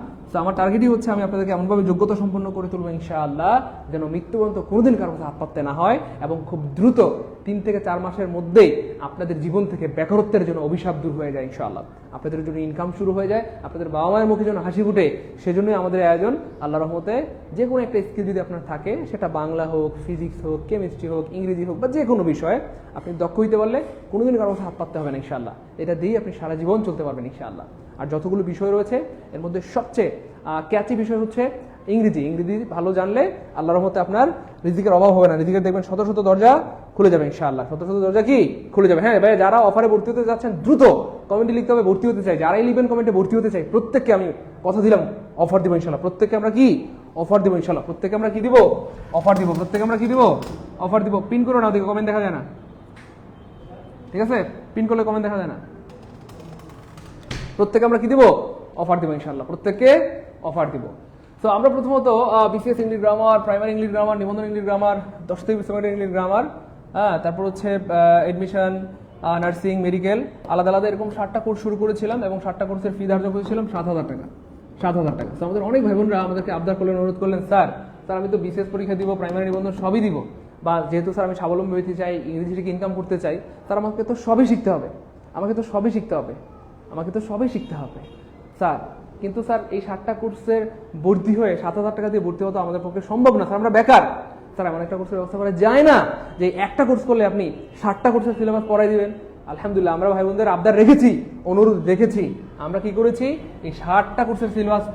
আমার টার্গেটই হচ্ছে আমি আপনাদেরকে এমনভাবে যোগ্যতা সম্পন্ন করে তুলবো ইনশাআল্লাহ, যেন মৃত্যু পর্যন্ত কোনোদিন কারো কাছে হাত পাততে না হয়, এবং খুব দ্রুত 3 থেকে 4 মাসের মধ্যেই আপনাদের জীবন থেকে বেকারত্বের জন্য অভিশাপ দূর হয়ে যায় ইনশাআল্লাহ, আপনাদের জন্য ইনকাম শুরু হয়ে যায়, আপনাদের বাবা মায়ের মুখে যেন হাসি ফুটে, সেজন্যই আমাদের আয়োজন। আল্লাহর রহমতে যে কোনো একটা স্কিল যদি আপনার থাকে, সেটা বাংলা হোক, ফিজিক্স হোক, কেমিস্ট্রি হোক, ইংরেজি হোক, বা যে কোনো বিষয়ে আপনি দক্ষ হইতে পারলে কোনোদিন কারো কাছে হাত পাততে হবে না ইনশাআল্লাহ। এটা দিয়েই আপনি সারা জীবন চলতে পারবেন ইনশাআল্লাহ। আর যতগুলো বিষয় রয়েছে এর মধ্যে সবচেয়ে ক্যাচি বিষয় হচ্ছে ইংরেজি ভালো জানলে আল্লাহর রহমতে আপনার রিজিকের অভাব হবে না, রিজিকের দেখবেন শত শত দরজা খুলে যাবে ইনশাআল্লাহ, শত শত দরজা কি খুলে যাবে। হ্যাঁ ভাই, যারা অফারে ভর্তি হতে যাচ্ছেন দ্রুত কমেন্টে লিখতে হবে ভর্তি হতে চাই। যারাই লিখবেন কমেন্টে ভর্তি হতে চাই, প্রত্যেককে আমি কথা দিলাম অফার দিব ইনশাআল্লাহ। প্রত্যেককে আমরা কি অফার দিব ইনশাআল্লাহ, প্রত্যেককে আমরা কি দিব অফার দিব, অফার দিব। পিন করো না, ওদিকে কমেন্ট দেখা যায় না, ঠিক আছে? পিন করলে কমেন্ট দেখা যায় না। প্রত্যেককে আমরা কি দিব অফার দিব ইনশাআল্লাহ, প্রত্যেককে অফার দিব। তো আমরা প্রথমত BCS English grammar, primary English grammar, নিবন্ধন ইংলিশ গ্রামার, 10 থেকে 20 ইংলিশ গ্রামার, তারপর হচ্ছে এডমিশন, নার্সিং, মেডিকেল, আলাদা আলাদা এরকম 7টা কোর্স শুরু করেছিলাম, এবং 7টা কোর্সের ফি ধার্য করেছিলাম 7,000 টাকা। তো আমাদের অনেক ভাই বোনরা আমাদেরকে আবদার করলেন, অনুরোধ করলেন, স্যার আমি তো বিসিএস পরীক্ষা দিব, প্রাইমারি নিবন্ধন সবই দিব, বা যেহেতু স্যার আমি স্বাবলম্বী হতে চাই, ইংরেজি থেকে ইনকাম করতে চাই, স্যার আমাকে তো সবই শিখতে হবে স্যার। কিন্তু স্যার এই 7টা কোর্সের ভর্তি হয়ে 7,000 টাকা দিয়ে ভর্তি হতে আমাদের পক্ষে সম্ভব না, স্যার আমরা বেকার, স্যার এমন একটা কোর্সের ব্যবস্থা করা যায় না যে একটা কোর্স করলে আপনি 7টা কোর্সের সিলেবাস পড়াই দিবেন। আলহামদুলিল্লাহ আমরা ভাই বোনদের আবদার রেখেছি, অনুরোধ রেখেছি, আমরা কি করেছি, এই 7টা কোর্সের সিলেবাস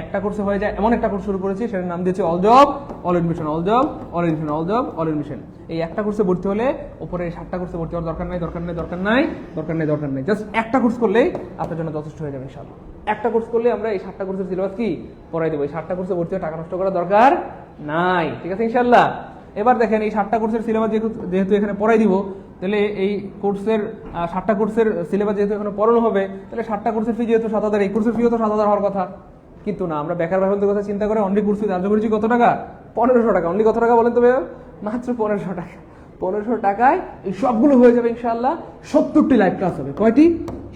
একটা কোর্সে হয়ে যায় এমন একটা কোর্স শুরু করেছি, সেটার নাম দিয়েছে অল জব অল এডমিশন। এই একটা কোর্সে ভর্তি হলে উপরে 7টা কোর্সে ভর্তি হওয়ার দরকার নাই, জাস্ট একটা কোর্স করলেই আপনার জন্য যথেষ্ট হয়ে যাবে ইনশাআল্লাহ। একটা কোর্স করলে আমরা এই 7টা কোর্সের সিলেবাস কি পড়াই দেবো, এই 7টা কোর্সে ভর্তি হয়ে টাকা নষ্ট করার দরকার নাই, ঠিক আছে ইনশাআল্লাহ। এবার দেখেন এই 7টা কোর্সের সিলেবাস যেহেতু এখানে পড়াই দিব, তাহলে এই কোর্সের 7টা কোর্সের সিলেবাস যেহেতু এখানে পড়ানো হবে, তাহলে 7টা কোর্সের ফি যেহেতু 7,000, এই কোর্সের ফিও তো 7,000 হওয়ার কথা, কিন্তু না, আমরা বেকার ভাই বোনদের কথা চিন্তা করে অনলি কোর্স ফি ধার্য করেছি কত টাকা, 1500 টাকা। অনলি কত টাকা বলেন তো ভাই? মাত্র 1500 টাকা। 1500 টাকায় এই সবগুলো হয়ে যাবে ইনশাআল্লাহ। 70টি লাইভ ক্লাস হবে। কয়টি?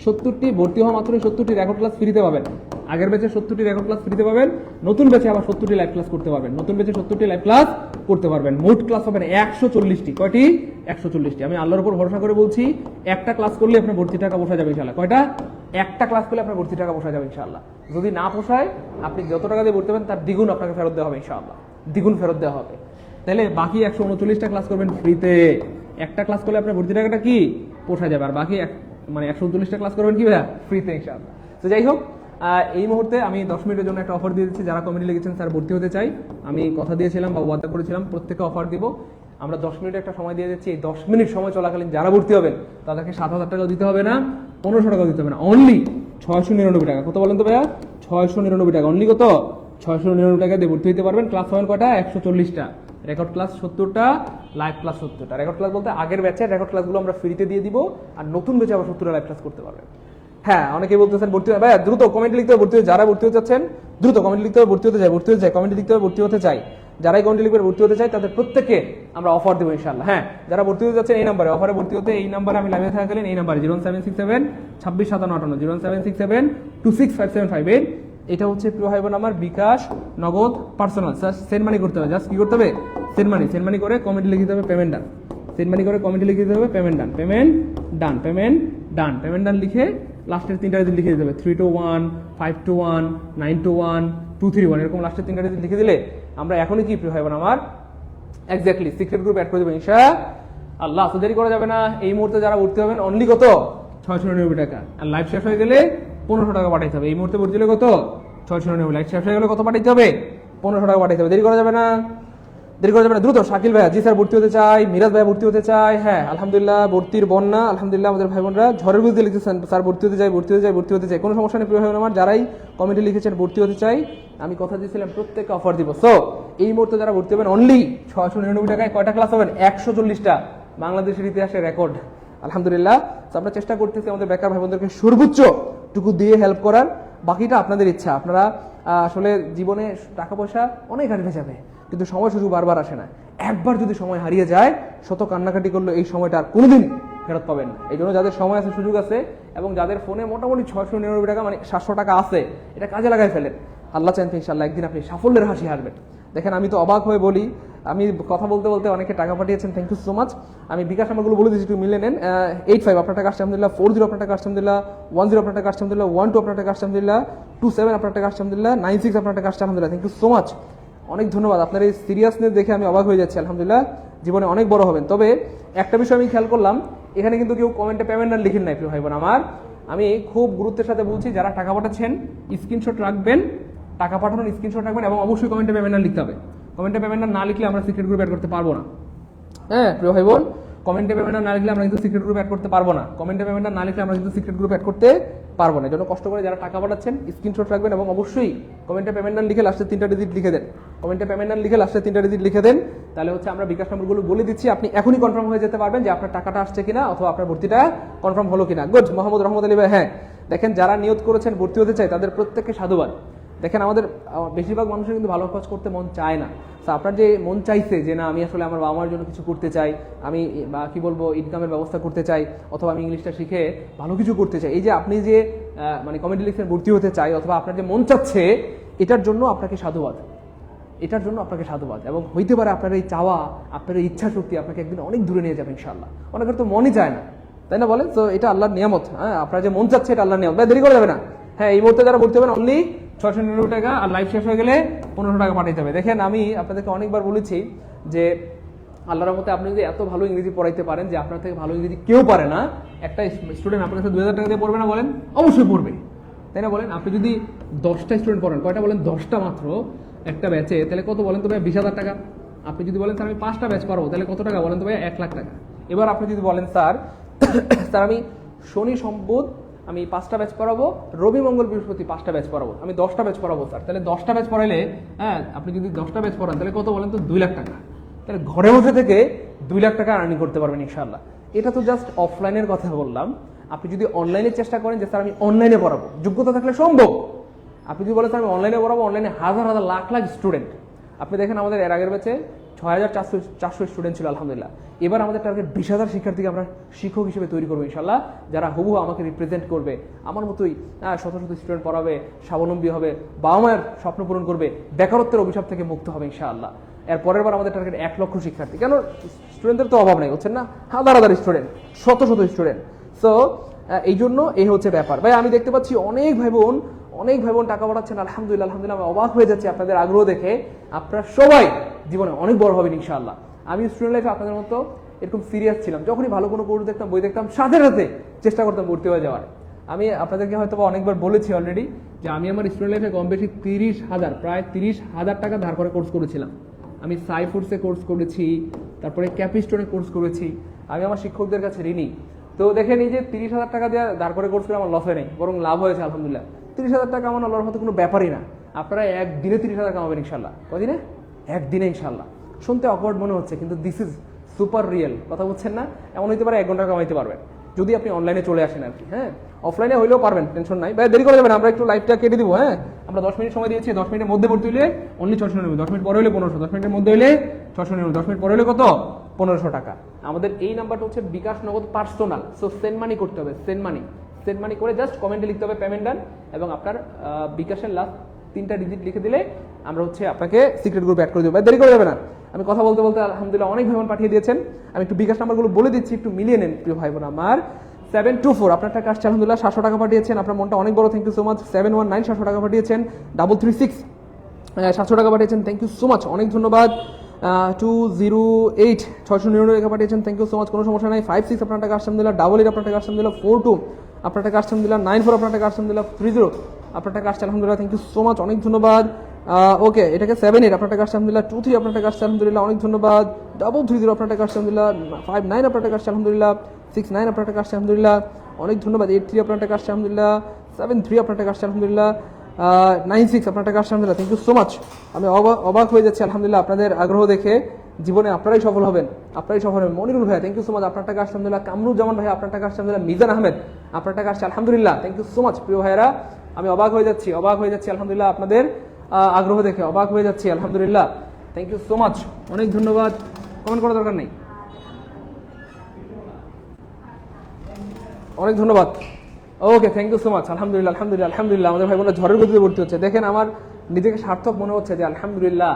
70টি। ভর্তি হওয়া মাত্র 70টি রেকর্ড ক্লাস ফ্রিতে পাবেন। আগের ব্যাচে 70টি রেকর্ড ক্লাস ফ্রিতে পাবেন, নতুন ব্যাচে আবার 70টি লাইভ ক্লাস করতে পারবেন। মোট ক্লাস হবে 140টি। কয়টি? 140টি। আমি আল্লাহর উপর ভরসা করে বলছি, একটা ক্লাস করলে আপনার ভর্তি টাকা বসা যাবে ইনশাআল্লাহ। কয়টা? একটা ক্লাস করলে আপনার ভর্তি টাকা বসা যাবে ইনশাআল্লাহ। যদি না পোষায়, আপনি যত টাকা দিয়ে ভর্তি হবেন তার দ্বিগুণ আপনাকে ফেরত দেওয়া হবে ইনশাআল্লাহ, দ্বিগুণ ফেরত দেওয়া হবে। তাহলে বাকি 139টা ক্লাস করবেন ফ্রিতে। একটা ক্লাস করলে আপনার ভর্তি টাকাটা কি পোষা যাবে, আর বাকি মানে 139টা ক্লাস করবেন কি ভাইয়া ফ্রিতে ইনশাআল্লাহ। তো যাই হোক, এই মুহূর্তে আমি 10 মিনিটের জন্য একটা অফার দিয়ে দিচ্ছি। যারা কমেন্টে লিখেছেন স্যার ভর্তি হতে চাই, আমি কথা দিয়েছিলাম বা ওয়াদা করেছিলাম প্রত্যেককে অফার দিব। আমরা 10 মিনিট একটা সময় দিয়ে দিচ্ছি। এই 10 মিনিট সময় চলাকালীন যারা ভর্তি হবেন তাদেরকে 7,000 টাকা দিতে হবে না, 1500 টাকা দিতে হবে না, অনলি 699 টাকা। কত বলেন তো ভাইয়া? 699 টাকা। অনলি কত? 699 টাকা দিয়ে ভর্তি হতে পারবেন। ক্লাস হবেন কয়টা? 140টা। রেকর্ড ক্লাস 70টা, লাইভ ক্লাস 70টা। রেকর্ড ক্লাস বলতে আগের ব্যাচের রেকর্ড ক্লাসগুলো আমরা ফ্রিতে দিয়ে দিব, আর নতুন ব্যাচে আবার 70টা লাইভ ক্লাস করতে পারবেন। হ্যাঁ, অনেকে বলতেছেন ভর্তি হয় ভাইয়া, দ্রুত কমেন্টে লিখতে হবে ভর্তি হতে। যারা ভর্তি হতে চাচ্ছেন দ্রুত কমেন্টে লিখতে হবে ভর্তি হতে চাই, ভর্তি হতে চাই, কমেন্টে লিখতে হবে ভর্তি হতে চাই। যারাই কমেন্টে লিখবে ভর্তি হতে চাই তাদের প্রত্যেককে আমরা অফার দেবো ইনশাআল্লাহ। হ্যাঁ, যারা ভর্তি হতে যাচ্ছেন এই নাম্বারে অফারে ভর্তি হতে, এই নাম্বারে আমি লাইভে থাকাকালীন এই নাম্বারে 0767 26 57 0767 265758, এটা হচ্ছে প্রিয় ভাই বোন আমার বিকাশ নগদ পার্সোনাল। সেন্ড মানি করতে হবে, জাস্ট কি করতে হবে? সেন্ড মানি করে কমেন্টে লিখে দিতে হবে পেমেন্ট ডান। সেন্ড মানি করে কমেন্টে লিখে দিতে হবে পেমেন্ট ডান, পেমেন্ট ডান, পেমেন্ট ডান, পেমেন্ট ডান লিখে লাস্টের 3টা ডিজিট লিখে দিতে হবে 321 521 921 231, এরকম লাস্টের 3টা ডিজিট লিখে দিলে আমরা এখনই কি প্রিয় ভাই বোন আমার এক্স্যাক্টলি সিক্রেট গ্রুপ অ্যাড করে দেবো ইনশাআল্লাহ। তো দেরি করা যাবে না। এই মুহূর্তে যারা ভর্তি হবেন অনলি কত? 699 টাকা। আর লাইভ শেষ হয়ে গেলে 1500 টাকা পাঠাইতে হবে। এই মুহূর্তে ভর্তি হলে কত? 699। লাইভ শেষ হয়ে গেলে কত পাঠাইতে হবে? 1500 টাকা পাঠাইতে হবে। দেরি করা যাবে না, দেরি করা যাবে না, দ্রুত। শাকিল ভাইয়া, জি স্যার ভর্তি হতে চাই। মিরাজ ভাইয়া ভর্তি হতে চাই। হ্যাঁ আলহামদুলিল্লাহ, ভর্তির বন্যা আলহামদুলিল্লাহ। আমাদের ভাই বোনরা ঝড়ের বিরুদ্ধে লিখেছেন স্যার ভর্তি হতে চাই, ভর্তি হতে চাই, ভর্তি হতে চাই। কোনো সমস্যা নেই প্রিয় ভাই বোন আমার, যারাই কমেন্টে লিখেছেন ভর্তি হতে চাই, আমি কথা দিয়েছিলাম প্রত্যেককে অফার দিব। সো এই মুহূর্তে যারা ভর্তি হবেন অনলি 699 টাকায় কয়টা ক্লাস হবেন? 140টা। বাংলাদেশের ইতিহাসে রেকর্ড আলহামদুলিল্লাহ। তো আমরা চেষ্টা করতেছি আমাদের বেকার ভাই বোনদেরকে সর্বোচ্চ টুকু দিয়ে হেল্প করার। বাকিটা আপনাদের ইচ্ছা। আপনারা আসলে জীবনে টাকা পয়সা অনেক হারিয়ে যাবে, কিন্তু সময় সুযোগ বারবার আসে না। একবার যদি সময় হারিয়ে যায়, শত কান্নাকাটি করলে এই সময়টা আর কোনোদিন ফেরত পাবেন না। এই জন্য যাদের সময় আছে, সুযোগ আছে, এবং যাদের ফোনে মোটামুটি 699 টাকা মানে 700 টাকা আছে, এটা কাজে লাগাই ফেলেন। আল্লাহ চান ইনশাআল্লাহ একদিন আপনি সাফল্যের হাসি হারবেন। দেখেন, আমি তো অবাক হয়ে বলি, আমি কথা বলতে বলতে অনেকে টাকা পাঠিয়েছেন, থ্যাংক ইউ সো মাচ। আমি বিকাশ নাম্বারগুলো বলে দিচ্ছি, একটু মিলে নেন। 85 আপনার টাকা আসছে আলহামদুলিল্লাহ, 40 আপনার টাকা আসছে আলহামদুলিল্লাহ, 10 আপনার টাকা আসছে আলহামদুলিল্লাহ, 12 আপনার টাকা আসছে আলহামদুলিল্লাহ, 27 আপনার টাকা আসছে আলহামদুলিল্লাহ, 96 আপনার টাকা আসছে আলহামদুলিল্লাহ। থ্যাংক ইউ সো মাচ, অনেক ধন্যবাদ। আপনার এই সিরিয়াসনেস দেখে আমি অবাক হয়ে যাচ্ছি। আলহামদুলিল্লাহ, জীবনে অনেক বড় হবেন। তবে একটা বিষয় আমি খেয়াল করলাম, এখানে কিন্তু কেউ কমেন্টে পেমেন্ট আর লিখেন নাই প্রিয় ভাই বোন আমার। আমি খুব গুরুত্বের সাথে বলছি, যারা টাকা পাঠাচ্ছেন স্ক্রিনশট রাখবেন, টাকা পাঠানোর স্ক্রিনশট রাখবেন, এবং অবশ্যই কমেন্টে পেমেন্ট লিখতে হবে। কমেন্টে পেমেন্ট না লিখলে আমরা সিক্রেট গ্রুপ অ্যাড করতে পারবো না। হ্যাঁ প্রিয় ভাই বোন, কমেন্টে পেমেন্ট না লিখলে আমরা কিন্তু সিক্রেট গ্রুপ অ্যাড করতে পারবো না। কমেন্টে পেমেন্ট না লিখলে আমরা কিন্তু সিক্রেট গ্রুপ অ্যাড করতে পারবো না। এই জন্য কষ্ট করে যারা টাকা পাঠাচ্ছেন স্ক্রিনশট রাখবেন, এবং অবশ্যই কমেন্টে পেমেন্ট না লিখে লাস্টের 3টা ডিজিট লিখে দেন। কমেন্টে পেমেন্ট না লিখে লাস্টের 3টা ডিজিট লিখে দেন, তাহলে হচ্ছে আমরা বিকাশ নম্বরগুলো বলে দিচ্ছি, আপনি এখনই কনফার্ম হয়ে যেতে পারবেন যে আপনার টাকাটা আসছে কিনা, অথবা আপনার ভর্তিটা কনফার্ম হলো কিনা। গুড, মোহাম্মদ রহমত আলী ভাই। হ্যাঁ দেখেন, যারা নিয়ত করেছেন ভর্তি হতে চাই তাদের প্রত্যেককে সাধুবাদ। দেখেন, আমাদের বেশিরভাগ মানুষের কিন্তু ভালো কাজ করতে মন চায় না। তো আপনার যে মন চাইছে যে না আমি আসলে আমার বাবা মার জন্য কিছু করতে চাই, আমি বা কি বলবো ইনকামের ব্যবস্থা করতে চাই, অথবা আমি ইংলিশটা শিখে ভালো কিছু করতে চাই, এই যে আপনি যে মানে কমেন্টে লিখছেন ভর্তি হতে চাই, অথবা আপনার যে মন চাচ্ছে, এটার জন্য আপনাকে সাধুবাদ, এটার জন্য আপনাকে সাধুবাদ। এবং হইতে পারে আপনার এই চাওয়া, আপনার এই ইচ্ছা শক্তি আপনাকে একদিন অনেক দূরে নিয়ে যাবে ইনশাআল্লাহ। অনেকের তো মনই চায় না, তাই না বলেন? তো এটা আল্লাহর নিয়ামত। হ্যাঁ, আপনার যে মন চাচ্ছে এটা আল্লাহর নিয়ামত, দেরি করা যাবে না। হ্যাঁ, এই মুহূর্তে যারা ভর্তি হবেন অনলি 699 টাকা, আর লাইভ শেষ হয়ে গেলে 1500 টাকা পাঠাইতে হবে। দেখেন, আমি আপনাদেরকে অনেকবার বলেছি যে আল্লাহর রহমতে আপনি যদি এত ভালো ইংরেজি পড়াইতে পারেন যে আপনার থেকে ভালো ইংরেজি কেউ পারে না, একটা স্টুডেন্ট আপনার কাছে 2000 টাকা দিয়ে পড়বে না বলেন? অবশ্যই পড়বে, তাই না বলেন? আপনি যদি 10টা স্টুডেন্ট পড়েন, কয়টা বলেন? 10টা মাত্র একটা ব্যাচে, তাহলে কত বলেন তো ভাই? 20,000 টাকা। আপনি যদি বলেন স্যার আমি 5টা ব্যাচ পারবো, তাহলে কত টাকা বলেন তো ভাই? 1 লাখ টাকা। এবার আপনি যদি বলেন স্যার আমি শনি সম্বুধ আমি 5টা ব্যাচ পড়াবো, রবি মঙ্গল বৃহস্পতি 5টা ব্যাচ পড়াবো, আমি 10টা ব্যাচ পড়াবো স্যার, তাহলে 10টা ব্যাচ পড়াইলে, হ্যাঁ আপনি যদি 10টা ব্যাচ পড়ান তাহলে কত বলেন তো? 2 লাখ টাকা। তাহলে ঘরে বসে থেকে 2 লাখ টাকা আর্নিং করতে পারবেন ইনশাআল্লাহ। এটা তো জাস্ট অফলাইনের কথা বললাম। আপনি যদি অনলাইনে চেষ্টা করেন যে স্যার আমি অনলাইনে পড়াবো, যোগ্যতা থাকলে সম্ভব। আপনি যদি বলেন স্যার আমি অনলাইনে পড়াবো, অনলাইনে হাজার হাজার লাখ লাখ স্টুডেন্ট। আপনি দেখেন আমাদের এর আগের ব্যাচে 6400 স্টুডেন্ট ছিল আলহামদুলিল্লাহ। এবার আমাদের টার্গেট 20,000 শিক্ষার্থীকে আমরা শিক্ষক হিসেবে তৈরি করবো ইনশাল্লাহ, যারা হুবহু আমাকে রিপ্রেজেন্ট করবে, আমার মতোই শত শত স্টুডেন্ট পড়াবে, স্বাবলম্বী হবে, বাবা মায়ের স্বপ্ন পূরণ করবে, বেকারত্বের অভিশাপ থেকে মুক্ত হবে ইনশাআল্লাহ। এর পরের বার আমাদের টার্গেট 1 লক্ষ শিক্ষার্থী। কেন? স্টুডেন্টদের তো অভাব নেই, হচ্ছেন না? হাজার হাজার স্টুডেন্ট, শত শত স্টুডেন্ট। সো এই জন্য এই হচ্ছে ব্যাপার। ভাই আমি দেখতে পাচ্ছি অনেক ভাই বোন অনেক ভাই বোন টাকা পাঠাচ্ছেন, আলহামদুলিল্লাহ আলহামদুলিল্লাহ। আমি অবাক হয়ে যাচ্ছি আপনাদের আগ্রহ দেখে। আপনারা সবাই জীবনে অনেক বড় হবেন ইনশাআল্লাহ। আমি স্টুডেন্ট লাইফে আপনাদের মতো এরকম সিরিয়াস ছিলাম, যখনই ভালো কোনো কোর্স দেখতাম, বই দেখতাম, সাথে সাথে চেষ্টা করতাম ভর্তি হয়ে যাওয়ার। আমি আপনাদেরকে হয়তো অনেকবার বলেছি অলরেডি যে আমি আমার স্টুডেন্ট লাইফে কম বেশি 30,000 প্রায় 30,000 টাকা ধার করে কোর্স করেছিলাম। আমি সাইফোর্সে কোর্স করেছি, তারপরে ক্যাপিস্টোনে কোর্স করেছি। আমি আমার শিক্ষকদের কাছে ঋণী। তো দেখেন এই যে 30,000 টাকা দিয়ে ধার করে কোর্স করে আমার লস হয় নাই, বরং লাভ হয়েছে আলহামদুলিল্লাহ। 30,000 টাকা আমার আল্লাহর মতো কোনো ব্যাপারই না। আপনারা একদিনে 30,000 কামাবেন ইনশাল্লাহ। কদিনে? একদিনে ইনশাল্লাহ। শুনতে অকওয়ার্ড মনে হচ্ছে, কিন্তু দিস ইজ সুপার রিয়েল। কথা বলছেন না? এমন হইতে পারে 1 ঘন্টা কামাইতে পারবেন যদি আপনি অনলাইনে চলে আসেন আর কি। হ্যাঁ, অফলাইনে হইলেও পারবেন, টেনশন নাই ভাই। দেরি করে যাবেন, আমরা একটু লাইভটা কেটে দিব। হ্যাঁ, আমরা 10 মিনিট সময় দিয়েছি। 10 মিনিটের মধ্যে ভর্তি হলে অনলি 699, 10 মিনিট পরে হলে 1500, 10 মিনিটের মধ্যে হলে 699, 10 মিনিট পরে হলে কত? 1500 টাকা। আমাদের এই নাম্বারটা হচ্ছে বিকাশ নগদ পার্সোনাল। সো সেন্ড মানি করতে হবে, সেন্ড মানি করে জাস্ট কমেন্টে লিখতে হবে পেমেন্ট ডান, এবং আপনার বিকাশের লাস্ট 3টা ডিজিট লিখে দিলে আমরা হচ্ছে আপনাকে সিক্রেট গ্রুপে অ্যাড করে দেবো। দেরি করে যাবে না। আমি কথা বলতে বলতে আলহামদুলিল্লাহ অনেক ভাই বোন পাঠিয়ে দিয়েছেন। আমি একটু বিকাশ নাম্বারগুলো বলে দিচ্ছি, একটু মিলিয়ে নেন প্রিয় ভাই বোন আমার। 724 আপনার টাকা আসছে আলহামদুলিল্লাহ, 700 টাকা পাঠিয়েছেন। আপনার মনটা অনেক বড়, থ্যাংক ইউ সো মাচ। 719 700 টাকা পাঠিয়েছেন। 336 700 টাকা পাঠিয়েছেন, থ্যাংক ইউ সো মাচ, অনেক ধন্যবাদ। 208 699 টাকা পাঠিয়েছেন, থ্যাংক ইউ সো মাচ, কোনো সমস্যা নাই। 56 আপনার টাকা আসছে আলহামদুলিল্লাহ। 88 আপনার টাকা আসছে আলহামদুলিল্লাহ। 42 আপনার টাকা আসছে আলহামদুলিল্লাহ। 94 আপনার টাকা আসছে আলহামদুলিল্লাহ। 30 আপনার টাকা আসছে আলহামদুলিল্লাহ, থ্যাংক ইউ সো মাচ, অনেক ধন্যবাদ। ওকে, এটাকে 78 আপনার টাকা আসছে আলহামদুলিল্লাহ। 23 আপনার টাকা আসছে আলহামদুলিল্লাহ, অনেক ধন্যবাদ। 330 আপনার টাকা আসছে আলহামদুলিল্লাহ। 59 আপনার টাকা আসছে আলহামদুলিল্লাহ। 69 আপনার টাকা আসছে আলহামদুলিল্লাহ, অনেক ধন্যবাদ। 83 আপনার টাকা আসছে আলহামদুলিল্লাহ। 73 আপনার টাকা আসছে আলহামদুলিল্লাহ। 96 আপনার টাকা আসছে আলহামদুলিল্লাহ, থ্যাংক ইউ সো মাচ। আমি অবাক হয়ে যাচ্ছি আলহামদুলিল্লাহ আপনাদের আগ্রহ দেখে। জীবনে আপনারাই সফল হবেন, আপনারাই সফল হবেন। মনিরুল ভাই, থ্যাংক ইউ সো মাচ, আপনার টাকা আসছে আলহামদুলিল্লাহ। কামরুজ্জামান ভাই আপনার টাকা আসছে আলহামদুলিল্লাহ। মিজান আহমেদ আপনার টাকা আসছে আলহামদুলিল্লাহ, থ্যাংক ইউ সো মাচ। প্রিয় ভাইয়েরা, আমি অবাক হয়ে যাচ্ছি আলহামদুলিল্লাহ আপনাদের আগ্রহ দেখে অবাক হয়ে যাচ্ছি আলহামদুলিল্লাহ, থ্যাংক ইউ সো মাচ, অনেক ধন্যবাদ। কমেন্ট করার দরকার নেই, অনেক ধন্যবাদ। ওকে, থ্যাংক ইউ সো মাচ। আলহামদুলিল্লাহ আলহামদুলিল্লাহ আমাদের ভাই বোনরা ঝড়ের গতিতে ভর্তি হচ্ছে। দেখেন আমার নিজেকে সার্থক মনে হচ্ছে যে আলহামদুলিল্লাহ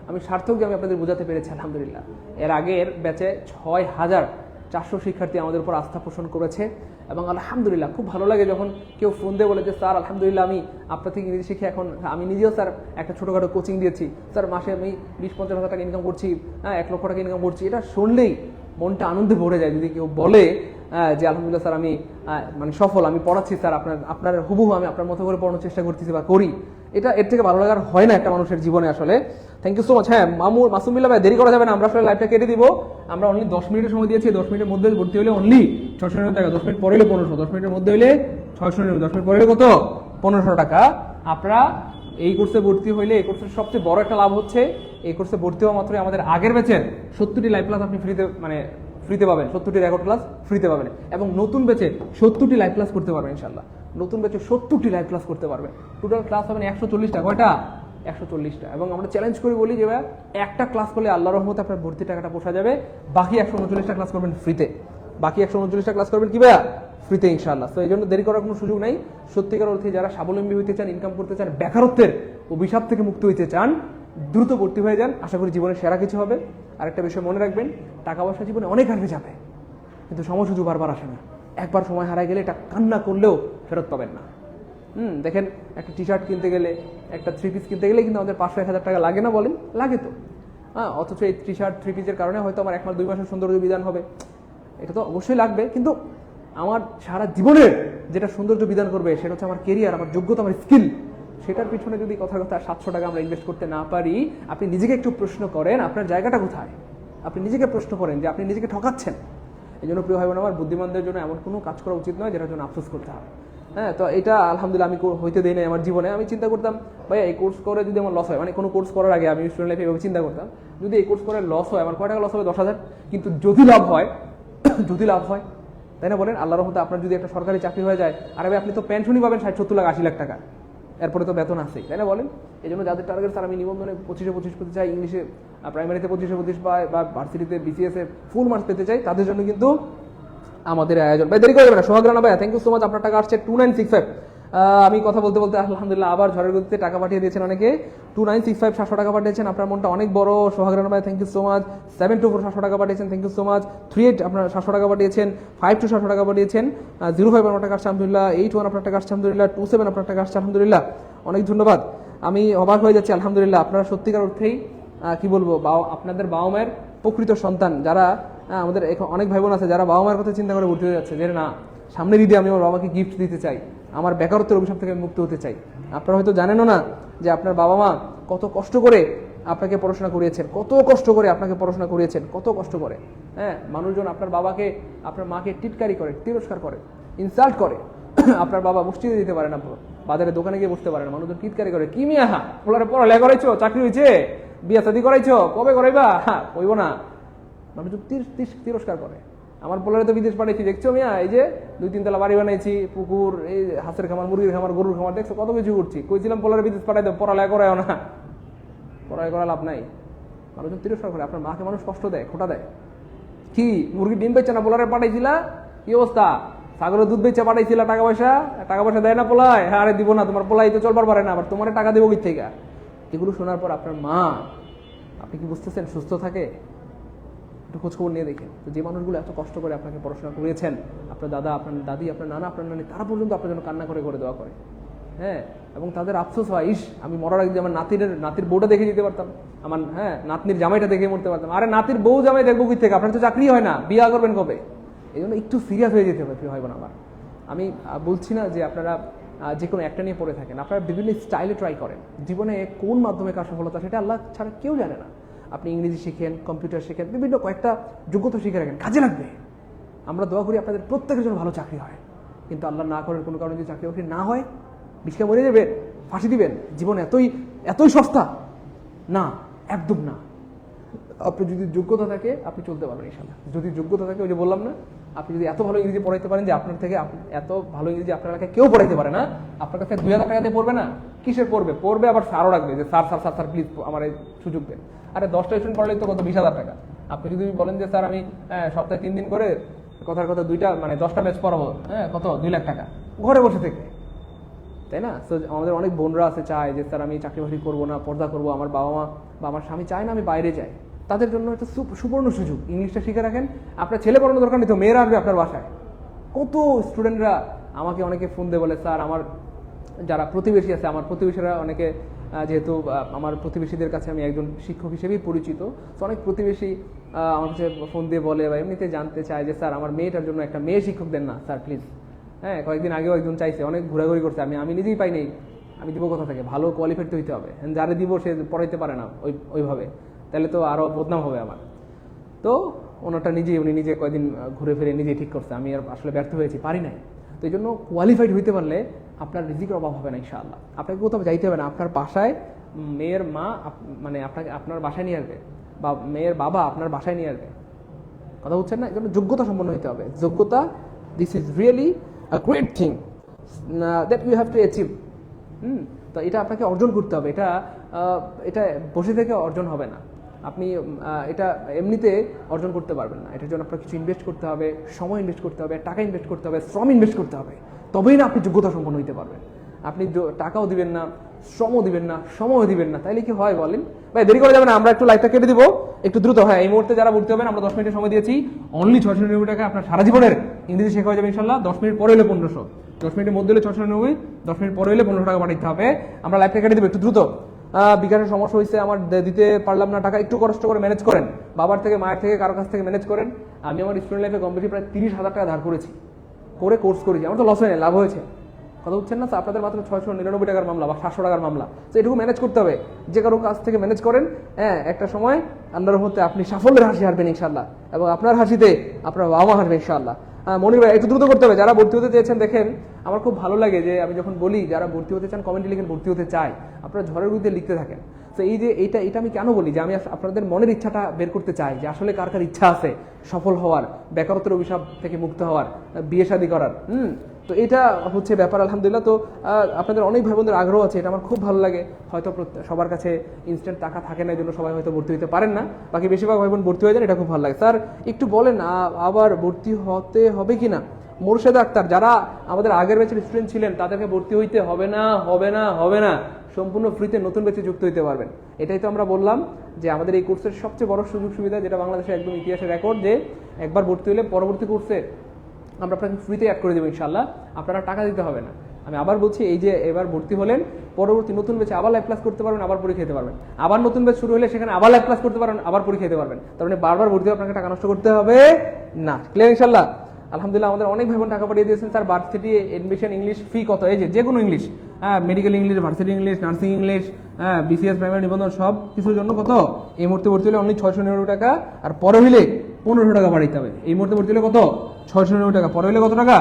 আমি সার্থক যে আমি আপনাদের বোঝাতে পেরেছি আলহামদুলিল্লাহ। এর আগের ব্যাচে 6400 শিক্ষার্থী আমাদের উপর আস্থা পোষণ করেছে, এবং আলহামদুলিল্লাহ খুব ভালো লাগে যখন কেউ ফোন দিয়ে বলে যে স্যার আলহামদুলিল্লাহ আমি আপনার থেকে ইংরেজি শিখে এখন আমি নিজেও স্যার একটা ছোটোখাটো কোচিং দিয়েছি, স্যার মাসে আমি 20-50 হাজার টাকা ইনকাম করছি, 1 লক্ষ টাকা ইনকাম করছি। এটা শুনলেই মনটা আনন্দে ভরে যায় যদি কেউ বলে যে আলহামদুলিল্লাহ স্যার আমি মানে সফল, আমি পড়াচ্ছি স্যার, আপনার হুবহু আমি আপনার মতো করে পড়ানোর চেষ্টা করতেছি বা করি। এটা এর থেকে ভালো লাগার হয় না একটা মানুষের জীবনে আসলে। Thank you so much. হ্যাঁ, মাসুমিল্লাহ ভাই, দেরি করা যাবে না, আমরা আসলে লাইভটা কেটে দিব। আমরা অনলি 10 মিনিটের সময় দিয়েছি। 10 মিনিটের মধ্যে ভর্তি হলে অনলি 699 টাকা, 10 মিনিট পরে হলে 1500, 10 মিনিটের মধ্যে হলে 699, 10 মিনিট পরে হলে কত? 1500 টাকা। আপনারা এই কোর্সে ভর্তি হইলে এই কোর্সের সবচেয়ে বড় একটা লাভ হচ্ছে এই কোর্সে ভর্তি হওয়া মাত্রই আমাদের আগের ব্যাচের 70টি লাইভ ক্লাস আপনি ফ্রিতে পাবেন, 70টি রেকর্ড ক্লাস ফ্রিতে পাবেন, এবং নতুন ব্যাচে 70টি লাইভ ক্লাস করতে পারবেন ইনশাআল্লাহ। নতুন ব্যাচে 70টি লাইভ ক্লাস করতে পারবেন। টোটাল ক্লাস হবেন 140টা। কয়টা? 140টা। এবং আমরা চ্যালেঞ্জ করে বলি যে ভাই একটা ক্লাস করলে আল্লাহর রহমতে আপনার ভর্তি টাকাটা পোষা যাবে। বাকি 139টা ক্লাস করবেন ফ্রিতে। বাকি 139টা ক্লাস করবেন কি ভাইয়া? ফ্রিতে ইনশাআল্লাহ। তো এই জন্য দেরি করার কোনো সুযোগ নাই। সত্যিকার অর্থে যারা স্বাবলম্বী হইতে চান, ইনকাম করতে চান, বেকারত্বের অভিশাপ থেকে মুক্ত হইতে চান, দ্রুত ভর্তি হয়ে যান। আশা করি জীবনে সেরা কিছু হবে। আরেকটা বিষয় মনে রাখবেন, টাকা পয়সা জীবনে অনেক হারবে যাবে, কিন্তু সময় সুযোগ বারবার আসে না। একবার সময় হারায় গেলে এটা কান্না করলেও ফেরত পাবেন না। দেখেন, একটা টি শার্ট কিনতে গেলে, একটা 3 পিস কিনতে গেলে কিন্তু আমাদের 500-1000 টাকা লাগে না বলেন? লাগে তো। অথচ এই টি শার্ট 3 পিসের কারণে হয়তো আমার 1 মাস 2 মাসের সৌন্দর্য বিধান হবে, এটা তো অবশ্যই লাগবে। কিন্তু আমার সারা জীবনের যেটা সৌন্দর্য বিধান করবে সেটা হচ্ছে আমার কেরিয়ার, আমার যোগ্যতা, আমার স্কিল। সেটার পিছনে যদি কথা 700 টাকা আমরা ইনভেস্ট করতে না পারি, আপনি নিজেকে একটু প্রশ্ন করেন আপনার জায়গাটা কোথায়। আপনি নিজেকে প্রশ্ন করেন যে আপনি নিজেকে ঠকাচ্ছেন। এই জন্য প্রিয় ভাই বোন আমার, বুদ্ধিমানদের জন্য এমন কোনো কাজ করা উচিত নয় যেটার জন্য আফসোস করতে হবে। হ্যাঁ, তো এটা আলহামদুলিল্লাহ আমি হইতে দিই নাই আমার জীবনে। আমি চিন্তা করতাম ভাইয়া এই কোর্স করে যদি আমার লস হয়, মানে কোনো কোর্স করার আগে আমি স্টুডেন্ট লাইফে এভাবে চিন্তা করতাম, যদি এই কোর্স করে লস হয় আমার কয় টাকা লস হবে? 10,000। কিন্তু যদি লাভ হয় যদি লাভ হয়, তাই না বলেন? আল্লাহর রহমতে আপনার যদি একটা সরকারি চাকরি হয়ে যায়, আর ভাই আপনি তো পেনশনই পাবেন 60-70 লাখ 80 লাখ টাকা, এরপরে তো বেতন আসেই, তাই না বলেন? এই জন্য যাদের টার্গেট স্যার আমি নিবন্ধনে 25-25 পেতে চাই, ইংলিশে প্রাইমারিতে 25-25 পায়, বা ভার্সিটিতে বিসিএসে ফুল মার্কস পেতে চাই, তাদের জন্য কিন্তু আমাদের আয়োজন। ভাই দেরি করে যাবে না। সোহাগ রানা ভাই, থ্যাংক ইউ সো মাচ, আপনার টাকা আসছে। 2965 আমি কথা বলতে বলতে আলহামদুলিল্লাহ আবার ঝড়ের গতিতে টাকা পাঠিয়ে দিয়েছেন অনেকে। 2965 700 টাকা পাঠিয়েছেন, আপনার মনটা অনেক বড়। সোহাগ রানা ভাই থ্যাংক ইউ সো মাচ। 724 700 টাকা পাঠিয়েছেন, থ্যাংক ইউ সো মাচ। 38 আপনার 700 টাকা পাঠিয়েছেন। 52 700 টাকা পাঠিয়েছেন। 05 আপনার টাকা আসছে আলহামদুলিল্লাহ। 81 আপনার টাকা আসছে আলহামদুলিল্লাহ। 27 আপনার টাকা আসছে আলহামদুলিল্লাহ, অনেক ধন্যবাদ। আমি অবাক হয়ে যাচ্ছি আলহামদুলিল্লাহ, আপনারা সত্যিকার অর্থেই কি বলবো, আপনাদের বাবা মায়ের প্রকৃত সন্তান। যারা আমাদের অনেক ভাই বোন আছে যারা বাবা মায়ের কথা চিন্তা করে ভর্তি হয়ে যাচ্ছে যে না, সামনের ঈদে আমি আমার বাবাকে গিফট দিতে চাই, আমার বেকারত্বের অভিশাপ থেকে মুক্ত হতে চাই। আপনারা হয়তো জানেনও না যে আপনার বাবা মা কত কষ্ট করে আপনাকে পড়াশোনা করিয়েছেন, কত কষ্ট করে আপনাকে পড়াশোনা করিয়েছেন, কত কষ্ট করে। হ্যাঁ, মানুষজন আপনার বাবাকে আপনার মাকে টিটকারি করে, তিরস্কার করে, ইনসাল্ট করে। আপনার বাবা মসজিদে দিতে পারে না, বাজারে দোকানে গিয়ে বসতে পারে না, মানুষজন টিটকারি করে, কি মিয়া পড়ালেখা করাইছো, চাকরি হয়েছে, বিয়া শাদী করাইছো, কবে করাইবা, হ্যাঁ কইব না। মানুষজন তিরস্কার করে। আমার পোলারে তো বিদেশ পাঠাইছি, দেখছো মিয়া, এই যে 2-3 তলা বাড়ি বানাইছি, পুকুর, এই হাঁসের খামার, মুরগির খামার, গরুর খামার, দেখছো কত কিছু করছি। কইছিলাম পোলারে বিদেশ পাঠাই দাও, পড়ালেখা করাও না, পড়ালেখা করা লাভ নাই। মানুষজন তিরস্কার করে। আপনার মাকে মানুষ কষ্ট দেয়, খোটা দেয়। কি মুরগির ডিম বেচছে না, পোলারে পাঠাইছিলা, কি অবস্থা, ছাগলের দুধ বেচে পাঠাইছিলা, টাকা পয়সা দেয় না পোলায়, হ্যাঁ আরে দিব না, তোমার পোলাই তো চলবার পারে না, আবার তোমার টাকা দেবো কি থেকে। এগুলো শোনার পর আপনার মা, আপনি কি বুঝতেছেন, সুস্থ থাকে? একটু খোঁজখবর নিয়ে দেখেন। তো যে মানুষগুলো এত কষ্ট করে আপনাকে পড়াশোনা করিয়েছেন, আপনার দাদা, আপনার দাদি, আপনার নানা, আপনার নানি, তারা পর্যন্ত আপনার জন্য কান্না করে দোয়া করে। হ্যাঁ, এবং তাদের আফসোস হয়, ইস আমি মরার আগে আমার নাতির বউটা দেখে দিতে পারতাম, আমার নাতনির জামাইটা দেখে মরতে পারতাম। আরে নাতির বউ জামাই দেখবো কি থেকে, আপনার তো চাকরি হয় না, বিয়া করবেন কবে? এই জন্য একটু সিরিয়াস হয়ে যেতে হবে, প্রিয় ভাই বোন আমার। আমি বলছি না যে আপনারা যে কোনো একটা নিয়ে পড়ে থাকেন, আপনারা বিভিন্ন স্টাইলে ট্রাই করেন। জীবনে কোন মাধ্যমে কার সফলতা সেটা আল্লাহ ছাড়া কেউ জানে না। আপনি ইংরেজি শিখেন, কম্পিউটার শিখেন, বিভিন্ন কয়েকটা যোগ্যতা শিখে রাখেন, কাজে লাগবে। আমরা দোয়া করি আপনাদের প্রত্যেকের জন্য ভালো চাকরি হয়, কিন্তু আল্লাহ না করেন কোনো কারণে যদি চাকরি বাকরি না হয়, বিষকে মরে যাবেন, ফাঁসি দিবেন। জীবন এতই সস্তা না, একদম না। আপনি যদি যোগ্যতা থাকে আপনি চলতে পারবেন ইনশাআল্লাহ। যদি যোগ্যতা থাকে, ওই যে বললাম না, আপনি যদি এত ভালো ইংরেজি পড়াইতে পারেন যে আপনার থেকে এত ভালো ইংরেজি আপনার এলাকায় কেউ পড়াইতে পারে না, আপনার কাছে 2000 টাকাতে পড়বে না, কিসের পড়বে আবার স্যারও রাখবে যে স্যার প্লিজ আমার এই সুযোগ দেন। আরে 10টা স্টুডেন্ট পড়ালে তো কত 20,000 টাকা। আপনি যদি বলেন যে স্যার আমি সপ্তাহে 3 দিন করে কথার কথা 10টা ম্যাচ পড়াবো, কত 2 লাখ টাকা ঘরে বসে থেকে, তাই না? তো আমাদের অনেক বোনরা আছে চায় যে স্যার আমি চাকরি বাকরি করবো না, পর্দা করবো, আমার বাবা মা বা আমার স্বামী চায় না আমি বাইরে যাই। তাদের জন্য একটা সুবর্ণ সুযোগ, ইংলিশটা শিখে রাখেন। আপনার ছেলে পড়ানোর দরকার নেই তো, মেয়েরা আসবে আপনার বাসায়। কত স্টুডেন্টরা আমাকে অনেকে ফোন দিয়ে বলে, স্যার আমার যারা প্রতিবেশী আছে, আমার প্রতিবেশীরা অনেকে, যেহেতু আমার প্রতিবেশীদের কাছে আমি একজন শিক্ষক হিসেবেই পরিচিত, তো অনেক প্রতিবেশী আমার কাছে ফোন দিয়ে বলে বা এমনিতে জানতে চায় যে স্যার আমার মেয়েটার জন্য একটা মেয়ে শিক্ষক দেন না স্যার প্লিজ। হ্যাঁ, কয়েকদিন আগেও একজন চাইছে, অনেক ঘোরাঘুরি করছে, আমি নিজেই পাই নাই, আমি দিব কোথা থেকে, ভালো কোয়ালিফাইড তো হইতে হবে, যারে দিব সে পড়াইতে পারে না ওইভাবে, তাহলে তো আরও বদনাম হবে আমার। তো উনি নিজে কয়েকদিন ঘুরে ফিরে নিজেই ঠিক করছে, আমি আর আসলে ব্যর্থ হয়েছি, পারি নাই। তো এই জন্য কোয়ালিফাইড হইতে পারলে আপনার রিজিকের অভাব হবে না ইনশাআল্লাহ। আপনাকে কোথাও যাইতে হবে না, আপনার বাসায় মেয়ের মা মানে আপনাকে আপনার বাসায় নিয়ে আসবে, বা মেয়ের বাবা আপনার বাসায় নিয়ে আসবে। কথা বলছেন না? এই জন্য যোগ্যতা সম্পন্ন হইতে হবে। যোগ্যতা, this is really a great thing that you have to achieve. তো এটা আপনাকে অর্জন করতে হবে, এটা বসে থেকে অর্জন হবে না। আপনি এটা এমনিতে অর্জন করতে পারবেন না। এটার জন্য আপনার কিছু ইনভেস্ট করতে হবে, সময় ইনভেস্ট করতে হবে, টাকা ইনভেস্ট করতে হবে, শ্রম ইনভেস্ট করতে হবে, তবেই না আপনি যোগ্যতা সম্পন্ন হইতে পারবেন। আপনি টাকাও দিবেন না, শ্রমও দিবেন না, সময়ও দিবেন না, তাইলে কি হয় বলেন? ভাই দেরি করে যাবে না, আমরা একটু লাইভটা কেটে দিব একটু দ্রুত। হ্যাঁ, এই মুহূর্তে যারা ভর্তি হবেন, আমরা 10 মিনিটের সময় দিয়েছি, অনলি 699 টাকা আপনার সারা জীবনের ইংরেজি শেখা হয়ে যাবে ইনশাল্লাহ। 10 মিনিট পরে হলে 1500, 10 মিনিটের মধ্যে হলে 699, 10 মিনিট পরে হলে 1500 টাকা পাঠাতে হবে। আমরা লাইভটা কেটে দিব একটু দ্রুত। বিকাশের সমস্যা হয়েছে, আমার দিতে পারলাম না টাকা, একটু কষ্ট করে ম্যানেজ করেন, বাবার থেকে, মায়ের থেকে, কারো কাছ থেকে ম্যানেজ করেন। আমি আমার স্টুডেন্ট লাইফে কম বেশি প্রায় 30,000 টাকা ধার করেছি, করে কোর্স করেছি, আমার তো লস হয় না, লাভ হয়েছে। কথা বুঝছেন না? আপনাদের মাত্র 699 টাকার মামলা বা 700 টাকার মামলা, তো এটুকু ম্যানেজ করতে হবে। যে কারো কাছ থেকে ম্যানেজ করেন, একটা সময় আল্লাহর রহমতে আপনি সাফল্যের হাসি হারবেন ইনশাআল্লাহ, এবং আপনার হাসিতে আপনার বাবা মা হাসবে ইনশাআল্লাহ। মনির ভাই একটু দ্রুত করতে হবে, যারা ভর্তি হতে চেয়েছেন। দেখেন আমার খুব ভালো লাগে যে আমি যখন বলি যারা ভর্তি হতে চান কমেন্টে লিখেন ভর্তি হতে চাই, আপনারা ঝড়ের বিরুদ্ধে লিখতে থাকেন। তো এই যে এটা আমি কেন বলি যে আমি আপনাদের মনের ইচ্ছাটা বের করতে চাই, যে আসলে কার কার ইচ্ছা আছে সফল হওয়ার, বেকারত্বের অভিশাপ থেকে মুক্ত হওয়ার, বিয়ে শাদী করার। তো এটা হচ্ছে ব্যাপার আলহামদুলিল্লাহ। তো আপনাদের অনেক ভাই বোনদের আগ্রহ আছে, এটা আমার খুব ভালো লাগে। হয়তো সবার কাছে ইনস্ট্যান্ট টাকা থাকে না, এই জন্য সবাই হয়তো ভর্তি হতে পারেন না, বাকি বেশিরভাগ ভাই বোন ভর্তি হয়ে যান, এটা খুব ভালো লাগে। স্যার একটু বলেন আবার ভর্তি হতে হবে কিনা? মোর্শেদা আক্তার, যারা আমাদের আগের ব্যাচের স্টুডেন্ট ছিলেন তাদেরকে ভর্তি হইতে হবে না, হবে না, হবে না, সম্পূর্ণ ফ্রিতে নতুন ব্যাচে যুক্ত হইতে পারবেন। এটাই তো আমরা বললাম যে আমাদের এই কোর্সের সবচেয়ে বড় সুযোগ সুবিধা, যেটা বাংলাদেশের একদম ইতিহাসের রেকর্ড, যে একবার ভর্তি হলে পরবর্তী কোর্সে আমরা আপনাকে ফ্রিতে অ্যাড করে দেবো ইনশাল্লাহ, আপনারা টাকা দিতে হবে না। আমি আবার বলছি, এই যে এবার ভর্তি হলেন, পরবর্তী নতুন ব্যাচে আবার লাইভ ক্লাস করতে পারবেন, আবার পরীক্ষা দিতে পারবেন, আবার নতুন ব্যাচ শুরু হলে সেখানে আবার লাইভ ক্লাস করতে পারবেন, আবার পরীক্ষা দিতে পারবেন। তার মানে বারবার ভর্তি হয়ে আপনাকে টাকা নষ্ট করতে হবে না। ক্লিয়ার ইনশাল্লাহ? আলহামদুলিল্লাহ, আমাদের অনেক ভাই বোন টাকা পাঠিয়ে দিয়েছেন। স্যার ভার্সিটি এডমিশন ইংলিশ ফি কত? এই যে কোনো English, medical English, varsity English, nursing English, BCS primary নিবন্ধন, সব কিছুর জন্য কত? এই মুহূর্তে ভর্তি হলে অনলি 699 টাকা, আর পরে হইলে 1500 টাকা বাড়াইতে হবে। এই মুহূর্তে ভর্তি হলে কত? 699 টাকা, পরে হলে কত টাকা?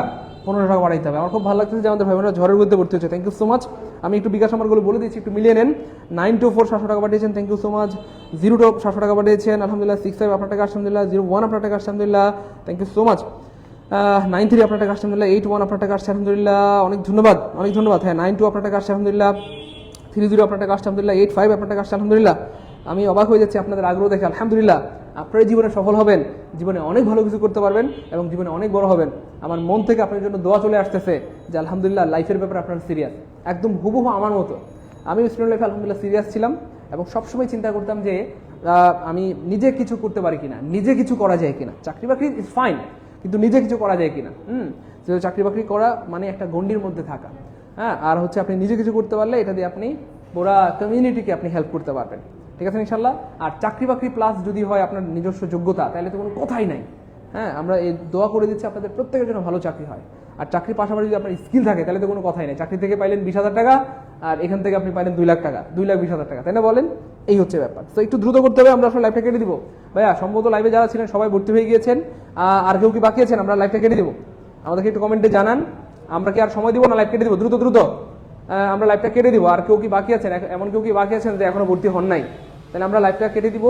1500 টাকা বাড়াইতে হবে। আমার খুব ভালো লাগতেছে যে আমাদের ভাই বোনেরা ঝড়ের মধ্যে ভর্তি হচ্ছে। Thank you so much. আমি একটু বিকাশ নাম্বারগুলো বলে দিচ্ছি, একটু মিলিয়ে নেন। 924 700 টাকা পাঠিয়েছেন, থ্যাংক ইউ সো মাচ। 02 700 টাকা পাঠিয়েছেন, আলহামদুলিল্লাহ। 65 আপনার টাকা, আলহামদুলিল্লাহ। 01 আপনার টাকা, আলহামদুলিল্লাহ, থ্যাংক ইউ সো মাচ। 93 আপনার টাকা, আলহামদুলিল্লাহ। 81 আপনার টাকা, আলহামদুলিল্লাহ, অনেক ধন্যবাদ, অনেক ধন্যবাদ। হ্যাঁ, 92 আপনার টাকা, আলহামদুলিল্লাহ। 30 আপনার টাকা, আলহামদুলিল্লাহ। 85 আপনার টাকা, আলহামদুলিল্লাহ। আমি অবাক হয়ে যাচ্ছি আপনাদের আগ্রহ দেখে, আলহামদুলিল্লাহ। আপনার জীবনে সফল হবেন, জীবনে অনেক ভালো কিছু করতে পারবেন এবং জীবনে অনেক বড় হবেন। আমার মন থেকে আপনার জন্য দোয়া চলে আসতেছে যে আলহামদুলিল্লাহ লাইফের ব্যাপারে আপনার সিরিয়াস, একদম হুবহু আমার মতো। আমি স্টুডেন্ট লাইফে আলহামদুলিল্লাহ সিরিয়াস ছিলাম এবং সবসময় চিন্তা করতাম যে আমি নিজে কিছু করতে পারি কিনা, নিজে কিছু করা যায় কিনা। চাকরি বাকরি ইজ ফাইন, কিন্তু নিজে কিছু করা যায় কিনা। চাকরি বাকরি করা মানে একটা গণ্ডির মধ্যে থাকা, হ্যাঁ। আর হচ্ছে আপনি নিজে কিছু করতে পারলে এটা দিয়ে আপনি পুরা কমিউনিটিকে আপনি হেল্প করতে পারবেন, ঠিক আছে ইনশাল্লাহ। আর চাকরি বাকরি প্লাস যদি হয় আপনার নিজস্ব যোগ্যতা, তাহলে তো কোনো কথাই নাই, হ্যাঁ। আমরা এই দোয়া করে দিচ্ছি আপনাদের প্রত্যেকের জন্য ভালো চাকরি হয়। আর চাকরির পাশাপাশি যদি আপনার স্কিল থাকে তাহলে তো কোনো কথাই নেই। চাকরি থেকে পাইলেন 20,000 টাকা, আর এখান থেকে আপনি পাইলেন 2 লাখ টাকা, 2,20,000 টাকা, তাই না বলেন? এই হচ্ছে ব্যাপার। তো একটু দ্রুত করতে হবে, আমরা আসলে লাইভটা কেটে দিব। ভাইয়া সম্ভবত লাইভে যারা ছিলেন সবাই ভর্তি হয়ে গিয়েছেন, আর কেউ কি বাকি আছেন? আমরা লাইভটা কেটে দিব, আমাদেরকে একটু কমেন্টে জানান। আমরা কি আর সময় দিব না? লাইভ কেটে দিব দ্রুত দ্রুত, আমরা লাইভটা কেটে দিব। আর কেউ কি বাকি আছেন, এমন কেউ কি বাকি আছেন যে এখনো ভর্তি হন নাই? তাহলে আমরা লাইভটা কেটে দিব,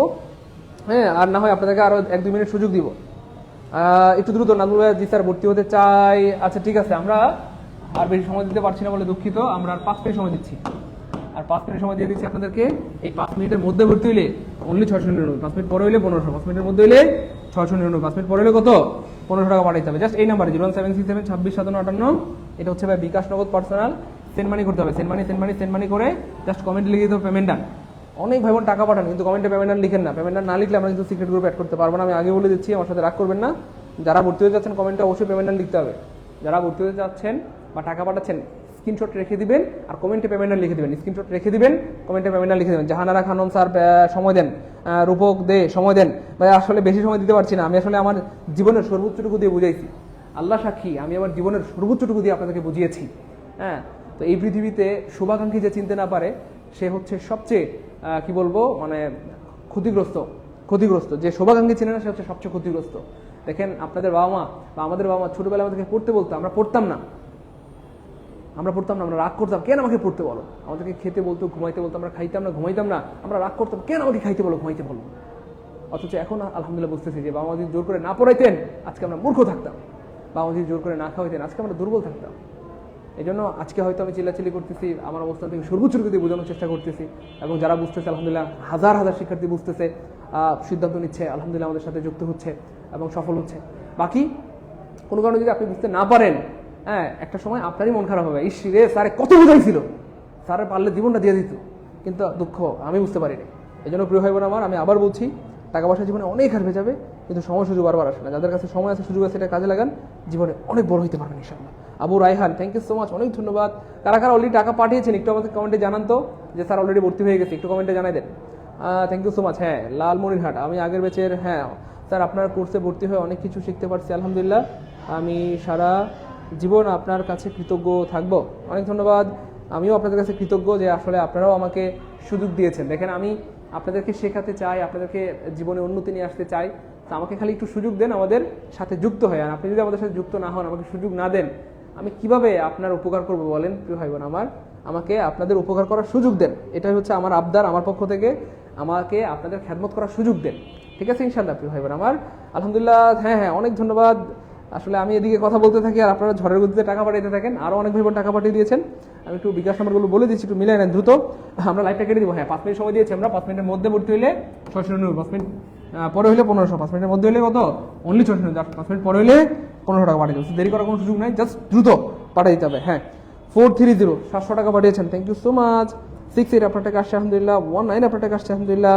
হ্যাঁ। আর না হয় আপনাদেরকে আরো 1-2 মিনিট সুযোগ দিব। একটু দ্রুত। নাজমুল ভাই, জি স্যার ভর্তি হতে চাই। আচ্ছা ঠিক আছে, আমরা আর বেশি সময় দিতে পারছি না বলে দুঃখিত। আমরা আর 5 মিনিট সময় দিচ্ছি, আর 5 মিনিট সময় দিয়ে দিচ্ছি আপনাদেরকে। এই 5 মিনিটের মধ্যে ভর্তি হইলে অনলি 699, 5 মিনিট পরে হইলে 1500, 5 মিনিটের মধ্যে হইলে 699, 5 মিনিট পরে হইলে কত? 1500 টাকা পাঠাইতে হবে। জাস্ট এই নাম্বারে 01767265758, এটা হচ্ছে ভাই বিকাশ নগদ পার্সোনাল। সেন্ড মানি করতে হবে, সেন্ড মানি করে জাস্ট কমেন্টে লিখে দিতে হবে পেমেন্ট ডান। অনেক ভাই বোন টাকা পাঠান কিন্তু কমেন্টে পেমেন্ট ডান লিখেন না। পেমেন্ট ডান না লিখলে আমরা কিন্তু সিক্রেট গ্রুপ অ্যাড করতে পারবো না। আমি আগে বলে দিচ্ছি, আমার সাথে রাগ করবেন না। যারা ভর্তি হতে যাচ্ছেন কমেন্টে অবশ্যই পেমেন্ট ডান লিখতে হবে। যারা ভর্তি হতে যাচ্ছেন বা টাকা পাঠাচ্ছেন স্ক্রিনশট রেখে দিবেন আর কমেন্টে পেমেন্ট ডান লিখে দিবেন। স্ক্রিনশট রেখে দিবেন, কমেন্টে পেমেন্ট ডান লিখে দিবেন। জাহানারা খানম স্যার সময় দেন, রূপক দে সময় দেন। ভাই আসলে বেশি সময় দিতে পারছি না, আমি আসলে আমার জীবনের সর্বোচ্চটুকু দিয়ে বুঝাইছি। আল্লাহ সাক্ষী, আমি আমার জীবনের সর্বোচ্চটুকু দিয়ে আপনাদেরকে বুঝিয়েছি, হ্যাঁ। তো এই পৃথিবীতে শুভাকাঙ্ক্ষী যে চিনতে না পারে সে হচ্ছে সবচেয়ে কি বলবো, মানে ক্ষতিগ্রস্ত। যে শুভাকাঙ্ক্ষী চিনে না সে হচ্ছে সবচেয়ে ক্ষতিগ্রস্ত। দেখেন আপনাদের বাবা মা বা আমাদের বাবা মা ছোটবেলায় আমাদেরকে পড়তে বলতো, আমরা পড়তাম না, আমরা রাগ করতাম, কেন আমাকে পড়তে বলো। আমাদেরকে খেতে বলতো, ঘুমাইতে বলতো, আমরা খাইতাম না, ঘুমাইতাম না, আমরা রাগ করতাম, কেন আমাকে খাইতে বলো, ঘুমাইতে বলো। অথচ এখন আলহামদুলিল্লাহ বুঝতেছি যে বাবা মা যদি জোর করে না পড়াইতেন আজকে আমরা মূর্খ থাকতাম, বাবা মা যদি জোর করে না খাওয়াইতেন আজকে আমরা দুর্বল থাকতাম। এই জন্য আজকে হয়তো আমি চিল্লাচিল্লি করতেছি, আমার অবস্থান থেকে সর্বোচ্চটুকু দিয়ে বোঝানোর চেষ্টা করতেছি, এবং যারা বুঝতেছে আলহামদুলিল্লাহ হাজার হাজার শিক্ষার্থী বুঝতেছে, সিদ্ধান্ত নিচ্ছে, আলহামদুলিল্লাহ আমাদের সাথে যুক্ত হচ্ছে এবং সফল হচ্ছে। বাকি কোনো কারণে যদি আপনি বুঝতে না পারেন, হ্যাঁ, একটা সময় আপনারই মন খারাপ হবে, ইস রে স্যারে কত বোঝাইছিল, স্যারের পারলে জীবনটা দিয়ে দিত, কিন্তু দুঃখ আমি বুঝতে পারিনি। এই জন্য প্রিয় ভাই বোন আমার, আমি আবার বলছি, টাকা পয়সা জীবনে অনেক হারবে যাবে, কিন্তু সময় সুযোগ বারবার আসে না। যাদের কাছে সময় আছে, সুযোগ আছে, এটা কাজে লাগান, জীবনে অনেক বড় হইতে পারবেন ইনশাআল্লাহ। Abu Rayhan, thank you so much, অনেক ধন্যবাদ। কারা কারা অলরেডি টাকা পাঠিয়েছেন একটু আমাদের কমেন্টে জানান তো, যে স্যার অলরেডি ভর্তি হয়ে গেছে, একটু কমেন্টে জানাই দেন। Thank you so much. হ্যাঁ, লালমনিরহাট, আমি আগের ব্যাচের, হ্যাঁ স্যার আপনার কোর্সে ভর্তি হয়ে অনেক কিছু শিখতে পারছি আলহামদুলিল্লাহ, আমি সারা জীবন আপনার কাছে কৃতজ্ঞ থাকব। অনেক ধন্যবাদ। আমিও আপনাদের কাছে কৃতজ্ঞ যে আসলে আপনারাও আমাকে সুযোগ দিয়েছেন। দেখেন, আমি আপনাদেরকে শেখাতে চাই, আপনাদেরকে জীবনে উন্নতি নিয়ে আসতে চাই, তা আমাকে খালি একটু সুযোগ দেন আমাদের সাথে যুক্ত হয়। আর আপনি যদি আমাদের সাথে যুক্ত না হন, আমাকে সুযোগ না দেন, আমি কিভাবে আপনার উপকার করবো বলেন প্রিয় ভাই বোন আমার? আমাকে আপনাদের উপকার করার সুযোগ দেন, এটাই হচ্ছে আমার আবদার আমার পক্ষ থেকে। আমাকে আপনাদের খেদমত করার সুযোগ দেন, ঠিক আছে ইনশাআল্লাহ প্রিয় ভাই বোন আমার। আলহামদুলিল্লাহ, হ্যাঁ হ্যাঁ, অনেক ধন্যবাদ। আসলে আমি এদিকে কথা বলতে থাকি আর আপনারা ঝড়ের গতিতে টাকা পাঠাতে থাকেন। আরও অনেক ভাই বোন টাকা পাঠিয়ে দিয়েছেন, আমি একটু বিকাশ নাম্বারগুলো বলে দিচ্ছি, একটু মিলাই নেন দ্রুত, আমরা লাইভটা কেটে দিব। হ্যাঁ, 5 মিনিট সময় দিয়েছি আমরা, 5 মিনিটের মধ্যে ভর্তি হইলে 699, 5 মিনিট পরে হইলে 1500, 5 মিনিটের মধ্যে হইলে কত? অনলি 699, 5 মিনিট পরে হইলে 1500 টাকা পাঠিয়ে দেবো, দেরি করার কোনো সুযোগ নাই, জাস্ট দ্রুত পাঠিয়ে দিতে হবে। হ্যাঁ 430 700 টাকা পাঠিয়েছেন, থ্যাংক ইউ সো মাচ। 68 আপনার টাকা আসছে আলহামদুলিল্লাহ। 19 আপনার টাকা আসছে আলহামদুলিল্লাহ।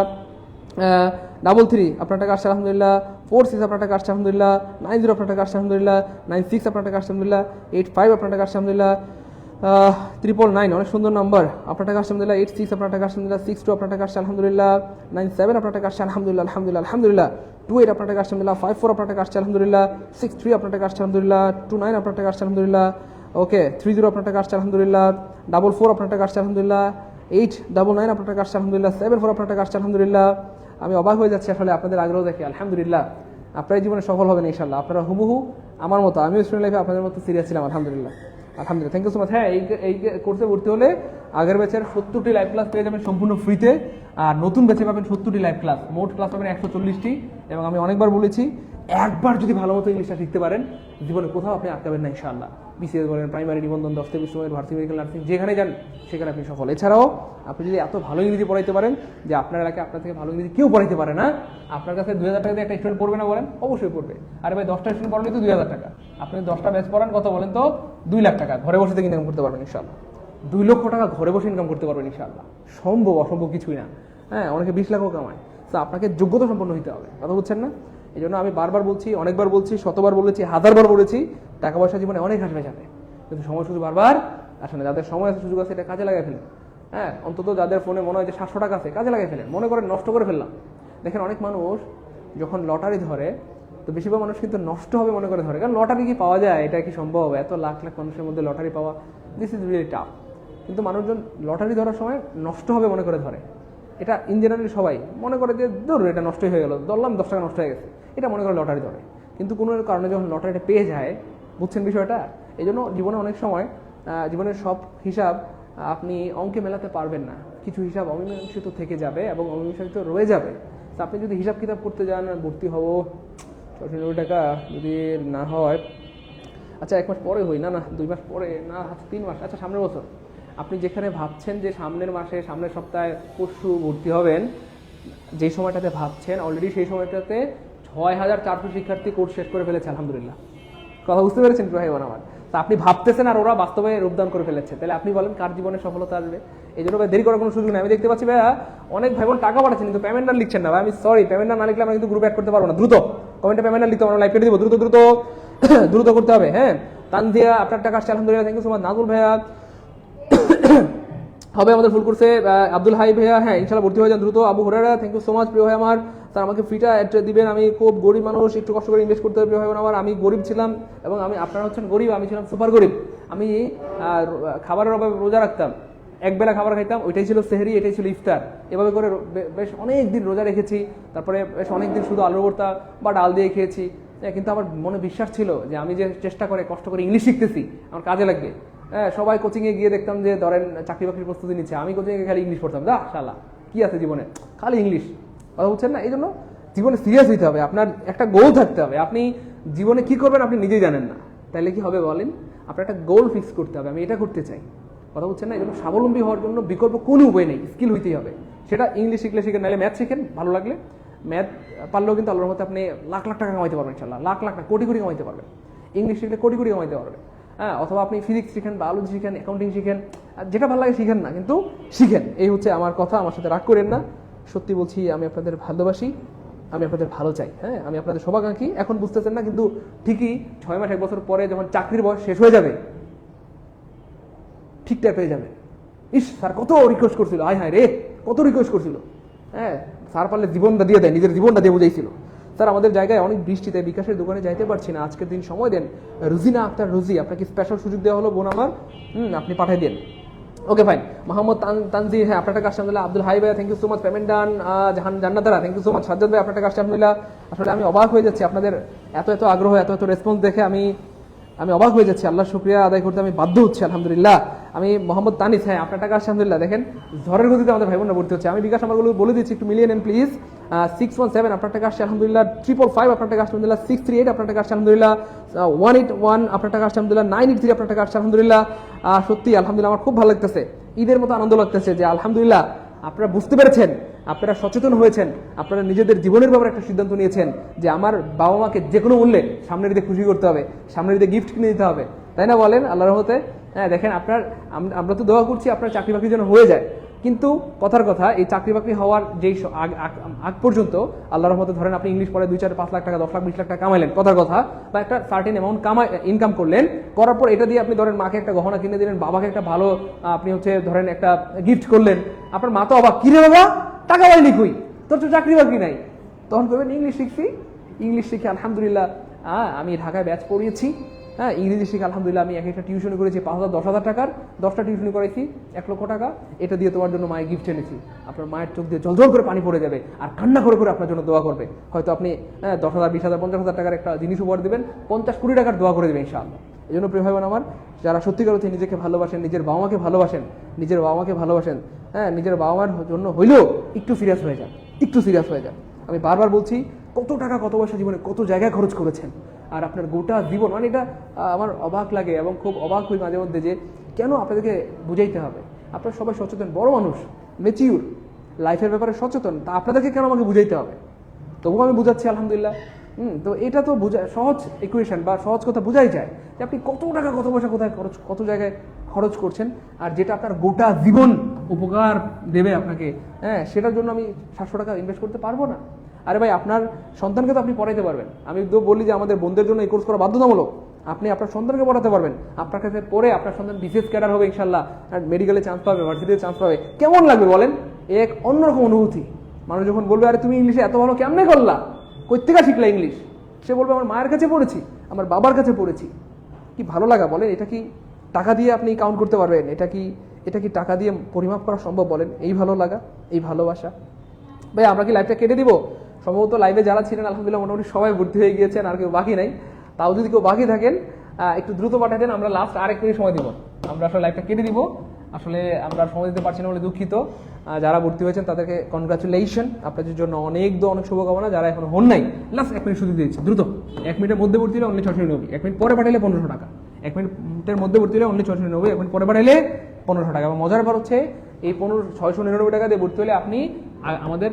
33 আপনার টাকা আসছে আলহামদুলিল্লাহ। 46 আপনার টাকা আসছে আলহামদুলিল্লাহ। 90 আপনার টাকা আসছে আলহামদুলিল্লাহ। 96 আপনার টাকা আসছে আলহামদুলিল্লাহ। 85 আপনার টাকা আসছে আলহামদুলিল্লাহ। 999 অনেক সুন্দর নাম্বার, আপনার টাকা আসছে আলহামদুলিল্লাহ। 86 আপনার টাকা আসছে আলহামদুলিল্লাহ। 62 আপনার টাকা আসছে আলহামদুলিল্লাহ। 97 আপনার টাকা আসছে আলহামদুলিল্লাহ আলহামদুলিল্লাহ আলহামদুলিল্লাহ। 28 আপনার টাকা আসছে আলহামদুলিল্লাহ। 54 আপনার টাকা আসছে আলহামদুলিল্লাহ। 63 আপনার টাকা আসছে আলহামদুলিল্লাহ। 29 আপনার টাকা আসছে আলহামদুলিল্লাহ। ওকে 30 আপনার টাকা আসছে আলহামদুলিল্লাহ। 44 আপনার টাকা আসছে আলহামদুলিল্লাহ। 899 আপনার টাকা আসছে আলহামদুলিল্লাহ। 74 আপনার টাকা আসছে আলহামদুলিল্লাহ। আমি অবাক হয়ে যাচ্ছি আসলে আপনাদের আগ্রহ দেখে, আলহামদুলিল্লাহ। আপনার জীবনে সফল হবেন ইনশাআল্লাহ, আপনারা হুবহু আমার মতো, আমিও স্টুডেন্ট লাইফে আপনাদের মতো সিরিয়াস ছিলাম, আলহামদুলিল্লাহ আলহামদুলিল্লাহ। Thank you so much. হ্যাঁ এই কোর্সে ভর্তি হলে আগের ব্যাচের 70টি লাইভ ক্লাস পেয়ে যাবেন সম্পূর্ণ ফ্রিতে, আর নতুন ব্যাচে পাবেন 70টি লাইভ ক্লাস, মোট ক্লাস পাবেন 140টি। এবং আমি অনেকবার বলেছি, একবার যদি ভালো মতো ইংলিশটা শিখতে পারেন জীবনে কোথাও আপনি আটকাবেন না ইনশাআল্লাহ। বিসিএস বলেন, প্রাইমারি নিবন্ধন, দশটা বিশ্ববিদ্যালয়, ভার্সিটি মেডিকেল নার্সিং, যেখানে যান সেখানে আপনি সফল। এছাড়াও আপনি যদি এত ভালো ইংরেজি পড়াইতে পারেন যে আপনার এলাকায় আপনার থেকে ভালো ইংরেজি কেউ পড়াইতে পারে না, আপনার কাছে 2000 টাকা দিয়ে একটা স্টুডেন্ট পড়বে না বলেন? অবশ্যই পড়বে। আরে ভাই 10টা স্টুডেন্ট পড়ালে তো 2000 টাকা, আপনি 10টা ব্যাচ পড়ান কত বলেন তো? 2 লাখ টাকা ঘরে বসে থেকে ইনকাম করতে পারবেন ইনশাআল্লাহ। 2 লক্ষ টাকা ঘরে বসে ইনকাম করতে পারবেন ইনশাআল্লাহ। সম্ভব, অসম্ভব কিছুই না। হ্যাঁ অনেকে 20 লাখও কামায়, তো আপনাকে যোগ্যতা সম্পন্ন হতে হবে, কথা বুঝছেন না? এই জন্য আমি বারবার বলছি, অনেকবার বলছি, শতবার বলেছি, হাজারবার বলেছি, টাকা পয়সা জীবনে অনেক আসবে যাবে, কিন্তু সময় সুযোগ বারবার আসে না। যাদের সময় আছে, সুযোগ আছে, এটা কাজে লাগাই ফেলেন। হ্যাঁ অন্তত যাদের ফোনে মনে হয় যে 700 টাকা আছে, কাজে লাগাই ফেলেন। মনে করেন নষ্ট করে ফেললাম। দেখেন অনেক মানুষ যখন লটারি ধরে, তো বেশিরভাগ মানুষ কিন্তু নষ্ট হবে মনে করে ধরে, কারণ লটারি কি পাওয়া যায়? এটা কি সম্ভব? এত লাখ লাখ মানুষের মধ্যে লটারি পাওয়া, দিস ইজ রিয়েলি টাফ। কিন্তু মানুষজন লটারি ধরার সময় নষ্ট হবে মনে করে ধরে। এটা ইন জেনারেলি সবাই মনে করে যে ধরুন এটা নষ্টই হয়ে গেল, ধরলাম 10 টাকা নষ্ট হয়ে গেছে, এটা মনে করে লটারি ধরে। কিন্তু কোনো কারণে যখন লটারিটা পেয়ে যায়, বুঝছেন বিষয়টা? এই জন্য জীবনে অনেক সময় জীবনের সব হিসাব আপনি অঙ্কে মেলাতে পারবেন না, কিছু হিসাব অমীমাংসিত থেকে যাবে এবং অমীমাংসিত রয়ে যাবে। তো আপনি যদি হিসাব কিতাব করতে যান, ভর্তি হব 90 টাকা যদি না হয়, আচ্ছা 1 মাস পরে হই, না 2 মাস পরে, না 3 মাস, আচ্ছা সামনের বছর, আপনি যেখানে ভাবছেন যে সামনের মাসে, সামনের সপ্তাহে, পরশু ভর্তি হবেন, যে সময়টাতে ভাবছেন অলরেডি সেই সময়টাতে 6400 শিক্ষার্থী কোর্স শেষ করে ফেলেছে আলহামদুলিল্লাহ। কথা বুঝতে পেরেছেন ভাই বোন আমার? তা আপনি ভাবতেছেন আর ওরা বাস্তবে রূপদান করে ফেলেছে, তাহলে আপনি বলেন কার জীবনে সফলতা আসবে? এই জন্য ভাই দেরি করার কোনো সুযোগ নেই। আমি দেখতে পাচ্ছি ভাইয়া অনেক ভাই বোন টাকা পাঠাচ্ছেন কিন্তু পেমেন্ট না লিখছেন না। ভাই আমি সরি, পেমেন্ট না লিখলে আমরা কিন্তু গ্রুপ অ্যাড করতে পারবো না। দ্রুত কমেন্টে পেমেন্ট না লিখতে আমরা লাইভ কেটে দিব, দ্রুত দ্রুত দ্রুত করতে হবে। হ্যাঁ তানজিয়া আপনার টাকা আসছে আলহামদুলিল্লাহ, থ্যাংক ইউ সো মাচ। নাজুল ভাইয়া হবে আমাদের ফুল কোর্সে। আব্দুল হাই ভাইয়া হ্যাঁ ইনশাআল্লাহ ভর্তি হয়ে যান দ্রুত। Abu Hurayra thank you so much প্রিয় ভাই আমার, স্যার আমাকে ফ্রিটা অ্যাড দিবেন, আমি খুব গরিব মানুষ, একটু কষ্ট করে ইনভেস্ট করতে হবে প্রিয় ভাই আমার। আমি গরিব ছিলাম এবং আপনারা হচ্ছেন গরিব, আমি ছিলাম সুপার গরিব। আমি খাবারের অভাবে রোজা রাখতাম, একবেলা খাবার খাইতাম, ওইটাই ছিল সেহরি, এটাই ছিল ইফতার। এভাবে করে বেশ অনেক দিন রোজা রেখেছি, তারপরে বেশ অনেক দিন শুধু আলুর ভর্তা বা ডাল দিয়ে খেয়েছি। কিন্তু আমার মনে বিশ্বাস ছিল যে আমি যে চেষ্টা করে কষ্ট করে ইংলিশ শিখতেছি আমার কাজে লাগবে। হ্যাঁ সবাই কোচিংয়ে গিয়ে দেখতাম যে ধরেন চাকরি বাকরির প্রস্তুতি নিচ্ছে, আমি কোচিংয়ে খালি ইংলিশ পড়তাম, দা শালা কি আছে জীবনে, খালি ইংলিশ। কথা বুঝছেন না? এই জন্য জীবনে সিরিয়াস হইতে হবে, আপনার একটা গোল থাকতে হবে। আপনি জীবনে কি করবেন আপনি নিজেই জানেন না, তাইলে কি হবে বলেন? আপনার একটা গোল ফিক্স করতে হবে, আমি এটা করতে চাই। কথা বুঝছেন না? এই জন্য স্বাবলম্বী হওয়ার জন্য বিকল্প কোনো উপায় নেই, স্কিল হইতেই হবে। সেটা ইংলিশ শিখলে শিখেন, নাহলে ম্যাথ শিখেন, ভালো লাগলে ম্যাথ পারলেও কিন্তু আল্লাহর মধ্যে আপনি লাখ লাখ টাকা কামাইতে পারবেন ইনশাআল্লাহ, লাখ লাখ না কোটি কোটি কামাইতে পারবেন। ইংলিশ শিখলে কোটি কোটি কামাইতে পারবেন। হ্যাঁ অথবা আপনি ফিজিক্স শিখেন, বায়োলজি শিখেন, অ্যাকাউন্টিং শিখেন, যেটা ভালো লাগে শিখেন না, কিন্তু শিখেন। এই হচ্ছে আমার কথা, আমার সাথে রাগ করেন না। সত্যি বলছি, আমি আপনাদের ভালোবাসি, আমি আপনাদের ভালো চাই। হ্যাঁ আমি আপনাদের শুভাকাঙ্ক্ষী। এখন বুঝতেছেন না, কিন্তু ঠিকই 6 মাস 1 বছর পরে যখন চাকরির বয়স শেষ হয়ে যাবে, ঠিকটা পেয়ে যাবে। ইস স্যার কত রিকোয়েস্ট করছিল, হায় হায় রে কত রিকোয়েস্ট করছিল। হ্যাঁ স্যার পারলে জীবনটা দিয়ে দেয়, নিজের জীবনটা দিয়ে বুঝাইছিল। স্যার আমাদের জায়গায় অনেক বৃষ্টিতে বিকাশের দোকানে যাইতে পারছি না, আজকের দিন সময় দেন। রুজিনা আক্তার রুজি, আপনাকে স্পেশাল সুযোগ দেওয়া হলো বোন আমার, আপনি পাঠিয়ে দেন। Okay fine. মোহাম্মদ তানজির হ্যাঁ আপনার টাকা আসছে আলহামদুলিল্লাহ। আব্দুল হাই ভাই thank you so much, payment done. Jannatara thank you so much. Sajjad ভাই আপনার টাকা আসছে আলহামদুলিল্লাহ। আসলে আমি অবাক হয়ে যাচ্ছি আপনাদের এত এত আগ্রহ, এত এত রেসপন্স দেখে আমি অবাক হয়ে যাচ্ছি। আল্লাহ শুকরিয়া আদায় করতে আমি বাধ্য হচ্ছি আলহামদুলিল্লাহ। আমি মোহাম্মদ তানিস হ্যাঁ আপনার টাকা আসছে আলহামদুলিল্লাহ। দেখেন ঝড়ের গতিতে আমাদের ভাই বোনরা ভর্তি হচ্ছে। আমি বিকাশ নাম্বারগুলো বলে দিচ্ছি, একটু মিলিয়ে নেন প্লিজ। 617 আপনার টাকা আসছে আলহামদুলিল্লাহ। 555 আপনার টাকা আসছে আলহামদুলিল্লাহ। 638 আপনার টাকা আসছে আলহামদুলিল্লাহ। 181 আপনার টাকা আসছে আলহামদুলিল্লাহ। 983 আপনার টাকা আসছে আলহামদুলিল্লাহ। সত্যি আলহামদুলিল্লাহ আমার খুব ভালো লাগতেছে, ঈদের মতো আনন্দ লাগতেছে যে আলহামদুলিল্লাহ আপনারা বুঝতে পেরেছেন আপনারা সচেতন হয়েছেন, আপনারা নিজেদের জীবনের ব্যাপারে একটা সিদ্ধান্ত নিয়েছেন যে আমার বাবা মাকে যে কোনো মূল্যে সামনের ঈদে খুশি করতে হবে, সামনের ঈদে গিফট কিনে দিতে হবে, তাই না বলেন? আল্লাহর রহমতে হ্যাঁ দেখেন আমরা তো দোয়া করছি আপনার চাকরি বাকরি যেন হয়ে যায়, কিন্তু কথার কথা এই চাকরি বাকরি হওয়ার যেই আগ পর্যন্ত আল্লাহর রহমতে ধরেন আপনি ইংলিশ পড়ে 2-4-5 লাখ টাকা 10 লাখ 20 লাখ টাকা কামাইলেন, কথার কথা, বা একটা সার্টেন অ্যামাউন্ট ইনকাম করলেন, করার পর এটা দিয়ে আপনি ধরেন মাকে একটা গহনা কিনে দিলেন, বাবাকে একটা ভালো আপনি ধরেন একটা গিফট করলেন, আপনার মা তো অবাক, কিরে বাবা টাকা পাইনি কই, তোর তো চাকরি বাকরি নাই। তখন করবেন ইংলিশ শিখছি, ইংলিশ শিখে আলহামদুলিল্লাহ আমি ঢাকায় ব্যাচ পড়িয়েছি, হ্যাঁ ইংরেজি শিখে আলহামদুলিল্লাহ আমি একটা টিউশনি করেছি 5,000 10,000 টাকার, 10টা টিউশনি করাইছি 1 লক্ষ টাকা, এটা দিয়ে তোমার জন্য মায়ের গিফট এনেছি। আপনার মায়ের চোখ দিয়ে জল করে পানি পড়ে যাবে আর কান্না করে করে আপনার জন্য দোয়া করবে। হয়তো আপনি 10,000 20,000 50,000 টাকার একটা জিনিস উপহার দেবেন, 50 কোটি টাকার দোয়া করে দেবেন ইনশাআল্লাহ। এই জন্য প্রিয় ভাই বোন আমার, যারা সত্যিকার অর্থে নিজেকে ভালোবাসেন, নিজের বাবা মাকে ভালোবাসেন, হ্যাঁ নিজের বাবা মার জন্য হইলেও একটু সিরিয়াস হয়ে যান, একটু সিরিয়াস হয়ে যান। আমি বারবার বলছি, কত টাকা কত পয়সা জীবনে কত জায়গায় খরচ করেছেন, আর আপনার গোটা জীবন, মানে এটা আমার অবাক লাগে এবং খুব অবাক হই মাঝে মধ্যে যে কেন আপনাদেরকে বুঝাইতে হবে। আপনারা সবাই সচেতন, বড় মানুষ, ম্যাচিউর, লাইফের ব্যাপারে সচেতন, তা আপনাদেরকে কেন আমাকে বুঝাইতে হবে? তবুও আমি বুঝাচ্ছি আলহামদুলিল্লাহ। তো এটা তো সহজ ইকুয়েশন বা সহজ কথা বোঝাই যায় যে আপনি কত টাকা কত পয়সা কোথায় কত জায়গায় খরচ করছেন, আর যেটা আপনার গোটা জীবন উপকার দেবে আপনাকে, হ্যাঁ সেটার জন্য আমি 700 টাকা ইনভেস্ট করতে পারবো না? আরে ভাই আপনার সন্তানকে তো আপনি পড়াইতে পারবেন। আমি তো বলি যে আমাদের বোনদের জন্য এই কোর্স করা বাধ্যতামূলক। আপনি আপনার সন্তানকে পড়াতে পারবেন, আপনার কাছে পড়ে আপনার সন্তান বিশেষ ক্যাডার হবে ইনশাল্লাহ, আর মেডিকেলে চান্স পাবে, ভার্সিটিতে চান্স পাবে, কেমন লাগবে বলেন? এক অন্যরকম অনুভূতি। মানুষ যখন বলবে আরে তুমি ইংলিশে এত ভালো কেমনে করলা, কই থেকে শিখলা ইংলিশ, সে বলবে আমার মায়ের কাছে পড়েছি, আমার বাবার কাছে পড়েছি। কি ভালো লাগা বলেন? এটা কি টাকা দিয়ে আপনি কাউন্ট করতে পারবেন? এটা কি টাকা দিয়ে পরিমাপ করা সম্ভব বলেন? এই ভালো লাগা, এই ভালোবাসা। ভাই আমরা কি লাইভটা কেটে দিব? সম্ভবত লাইভে যারা ছিলেন আলহামদুলিল্লাহ মোটামুটি সবাই ভর্তি হয়ে গিয়েছেন, আর কেউ বাকি নাই। তাও যদি কেউ বাকি থাকেন একটু দ্রুত পাঠাই দেন, আমরা লাস্ট আরেক মিনিট সময় দিব, আমরা আসলে লাইভটা কেটে দিব। আসলে আমরা সময় দিতে পারছি না বলে দুঃখিত। যারা ভর্তি হয়েছেন তাদেরকে কনগ্রাচুলেশন, আপনাদের জন্য অনেক শুভকামনা। যারা এখন হন নাই, লাস্ট 1 মিনিট শুধু দিয়েছি, দ্রুত 1 মিনিটের মধ্যে ভর্তি হলে অনলি 690, 1 মিনিট পরে পাঠাইলে 1500 টাকা, 1 মিনিটের মধ্যে ভর্তি হলে অনলি 690, 1 মিনিট পরে পাঠাইলে 1500 টাকা। এবং মজার ব্যাপার হচ্ছে এই 699 টাকা দিয়ে ভর্তি হলে আপনি আমাদের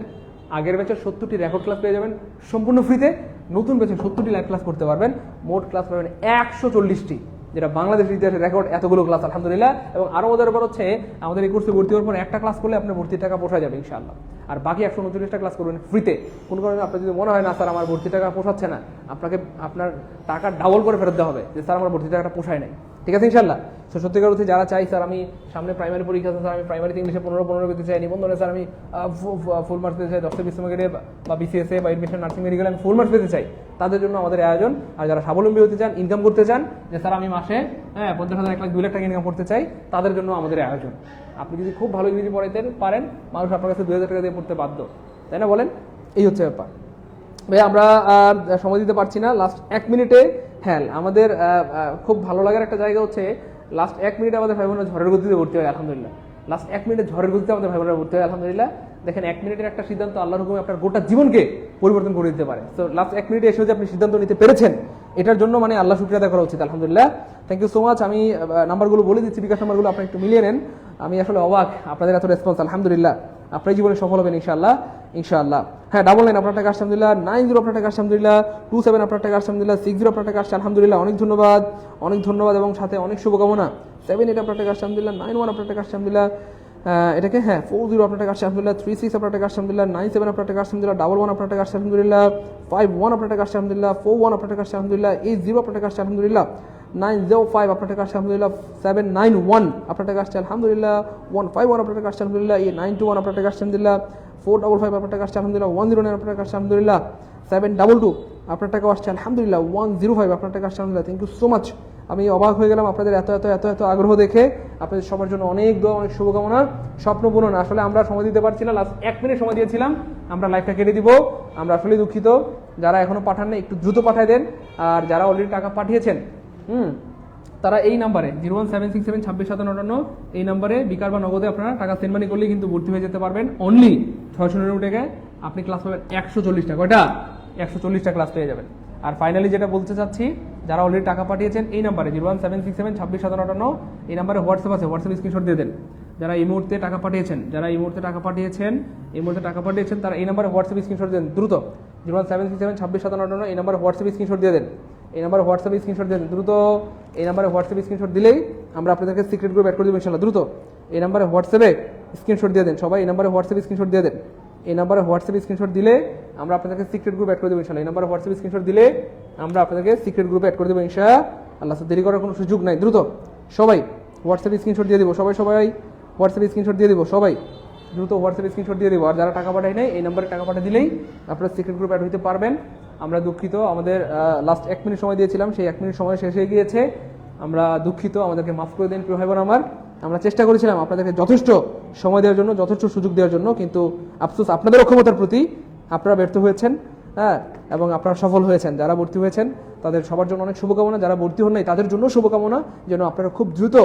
আগের ব্যাচের 70টি রেকর্ড ক্লাস পেয়ে যাবেন সম্পূর্ণ ফ্রিতে, নতুন ব্যাচের 70টি লাইভ ক্লাস করতে পারবেন, মোট ক্লাস পাবেন 140টি, যেটা বাংলাদেশের ইতিহাসের রেকর্ড এতগুলো ক্লাস আলহামদুলিল্লাহ। এবং আরো মজার ব্যাপার হচ্ছে আমাদের এই কোর্সে ভর্তি হওয়ার পর একটা ক্লাস করলে আপনার ভর্তির টাকা পোষা যাবে ইনশাআল্লাহ, আর বাকি 139টা ক্লাস করবেন ফ্রিতে। কোনো কারণে আপনার যদি মনে হয় না স্যার আমার ভর্তি টাকা পোষাচ্ছে না, আপনার টাকা ডাবল করে ফেরত দেওয়া হবে যে স্যার আমার ভর্তি টাকাটা পোষায় নাই, ঠিক আছে ইনশাআল্লাহ। তো সত্যিকার অর্থে যারা চাই স্যার আমি সামনে প্রাইমারি পরীক্ষা আছে, স্যার আমি প্রাইমারিতে ইংলিশে 15 পেতে চাই, নিবন্ধনে স্যার আমি ফুল মার্কস পেতে চাই, 10 বিসি বা বিসিএসএ বা এডমিশন নার্সিং মেডিকেল আমি ফুল মার্কস পেতে চাই, তাদের জন্য আমাদের আয়োজন। আর যারা স্বাবলম্বী হতে চান, ইনকাম করতে চান, যে স্যার আমি মাসে 50,000 1 লাখ 2 লাখ টাকা ইনকাম করতে চাই, তাদের জন্য আমাদের আয়োজন। আপনি যদি খুব ভালো ইংরেজি পড়াইতে পারেন, মানুষ আপনার কাছে 2,000 টাকা দিয়ে পড়তে বাধ্য, তাই না বলেন? এই হচ্ছে ব্যাপার। ভাই আমরা সময় দিতে পারছি না, লাস্ট 1 মিনিটে। হ্যাঁ আমাদের খুব ভালো লাগার একটা জায়গা হচ্ছে লাস্ট 1 মিনিটে আমাদের ভাই বোনেরা ঝড়ের গতিতে ভর্তি হয় আলহামদুলিল্লাহ। লাস্ট 1 মিনিটে ঝড়ের গতিতে আমাদের ভাই বোনেরা ভর্তি হয় আলহামদুলিল্লাহ। দেখেন 1 মিনিটের একটা সিদ্ধান্ত আল্লাহর হুকুমে আপনার গোটা জীবনকে পরিবর্তন করে দিতে পারে। তো লাস্ট 1 মিনিটে এসে যে আপনি সিদ্ধান্ত নিতে পেরেছেন, এটার জন্য মানে আল্লাহ শুকরিয়া আদায় করা উচিত আলহামদুলিল্লাহ। Thank you so much. আমি নাম্বারগুলো বলে দিচ্ছি, বিকাশ নাম্বারগুলো আপনি একটু মিলিয়ে নেন। আমি আসলে অবাক আপনাদের এত রেসপন্স, আলহামদুলিল্লাহ। আপনার জীবনে সফল হবেন ইনশাআল্লাহ, ইনশাআল্লাহ। হ্যাঁ 99 আপনার টাকা আসছে আলহামদুলিল্লাহ, 90 আপনার টাকা আসছে আলহামদুলিল্লাহ, 27 আপনার টাকা আসছে আলহামদুলিল্লাহ, 60 আপনার টাকা আসছে আলহামদুলিল্লাহ, অনেক ধন্যবাদ, অনেক ধন্যবাদ এবং সাথে অনেক শুভকামনা। 78 আপনার টাকা আসছে আলহামদুলিল্লাহ, 91 আপনার টাকা আসছে আলহামদুলিল্লাহ, এটাকে হ্যাঁ 40 আপনার টাকা আসছে আলহামদুলিল্লাহ, 36 আপনার টাকা আসছে আলহামদুলিল্লাহ, 97 আপনার টাকা আসছে আলহামদুলিল্লাহ, 11 আপনার টাকা আসছে আলহামদুলিল্লাহ, 51 আপনার টাকা আসছে আলহামদুলিল্লাহ, 41 আপনার টাকা আসছে আলহামদুলিল্লাহ, 80 আপনার টাকা আসছে আলহামদুলিল্লাহ, 905 আপনার টাকা আসছে আলহামদুলিল্লাহ, 791 আপনার টাকা আসছে আলহামদুলিল্লাহ, 151 আপনার টাকা আসছে আলহামদুলিল্লাহ, 921 আপনার টাকা আসছে আলহামদুলিল্লাহ, 455 আপনার টাকা আসছে আলহামদুলিল্লাহ, 109 আপনার টাকা আসছে আলহামদুলিল্লাহ, 722 আপনার টাকা আসছে আলহামদুলিল্লাহ, 105 আপনার টাকা আসছে আলহামদুলিল্লাহ। Thank you so much. আমি অবাক হয়ে গেলাম আপনাদের এত এত এত এত আগ্রহ দেখে। আপনাদের সবার জন্য অনেক দোয়া, অনেক শুভকামনা। স্বপ্ন পূরণ। আসলে আমরা সময় দিতে পারছি না, লাস্ট 1 মিনিট সময় দিয়েছিলাম, আমরা লাইভটা কেটে দিব। আমরা আসলে দুঃখিত। যারা এখনো পাঠান না একটু দ্রুত পাঠিয়ে দেন, আর যারা অলরেডি টাকা পাঠিয়েছেন তারা এই নাম্বারে 01767265759 এই নাম্বারে বিকাশ বা নগদে আপনারা টাকা সেন্ড মানি করলে কিন্তু ভর্তি হয়ে যেতে পারবেন। অনলি 699 টাকায় আপনি ক্লাস পাবেন 140টা, কয়টা 140টা ক্লাস পেয়ে যাবেন। আর ফাইনালি যেটা বলতে চাচ্ছি, যারা অলরেডি টাকা পাঠিয়েছেন এই নাম্বারে 01767265759 এই নাম্বারে হোয়াটসঅ্যাপ আছে, হোয়াটসঅ্যাপ স্ক্রিনশট দিয়ে দেন। যারা এই মুহূর্তে টাকা পাঠিয়েছেন তারা এই নাম্বারে হোয়াটসঅ্যাপ স্ক্রিনশট দেন দ্রুত। 017372657 এই নাম্বারে হোয়াটসঅ্যাপ স্ক্রিনশট দিয়ে দেন। দ্রুত এই নাম্বারে হোয়াটসঅ্যাপ স্ক্রিনশট দিলেই আমরা আপনাদেরকে সিক্রেট গ্রুপ অ্যাড করে দেবো ইনশাআল্লাহ। দ্রুত এই নাম্বারে হোয়াটসঅ্যাপে স্ক্রিনশট দিয়ে দেন সবাই। এই নাম্বারে হোয়াটসঅ্যাপ স্ক্রিনশট দিয়ে দেন। এই নাম্বারে হোয়াটসঅ্যাপ স্ক্রিনশট দিলে আমরা আপনাদেরকে সিক্রেট গ্রুপ অ্যাড করে দেবো ইনশাআল্লাহ। এই নাম্বারে হোয়াটসঅ্যাপ স্ক্রিনশট দিলে আমরা আপনাদেরকে সিক্রেট গ্রুপে অ্যাড করে দেবো ইনশাআল্লাহ। দেরি করার কোনো সুযোগ নাই, দ্রুত সবাই হোয়াটসঅ্যাপ স্ক্রিনশট দিয়ে দিব। সবাই হোয়াটসঅ্যাপ স্ক্রিনশট দিয়ে দিব। সবাই দ্রুত হোয়াটসঅ্যাপ স্ক্রিনশট দিয়ে দিব। আর যারা টাকা পাঠায় নাই এই নাম্বারে টাকা পাঠিয়ে দিলেই আপনারা সিক্রেট গ্রুপ অ্যাড হতে পারবেন। আমরা দুঃখিত, আমাদের লাস্ট 1 মিনিট সময় দিয়েছিলাম, সেই 1 মিনিট সময় শেষ হয়ে গিয়েছে। আমরা দুঃখিত, আমাদেরকে মাফ করে দেন প্রিয় ভাই বোন আমার। আমরা চেষ্টা করেছিলাম আপনাদেরকে যথেষ্ট সময় দেওয়ার জন্য, যথেষ্ট সুযোগ দেওয়ার জন্য, কিন্তু আফসোস আপনাদের অক্ষমতার প্রতি আপনারা ব্যর্থ হয়েছেন, হ্যাঁ, এবং আপনারা সফল হয়েছেন। যারা ভর্তি হয়েছেন তাদের সবার জন্য অনেক শুভকামনা, যারা ভর্তি হন নাই তাদের জন্য শুভকামনা, যেন আপনারা খুব দ্রুত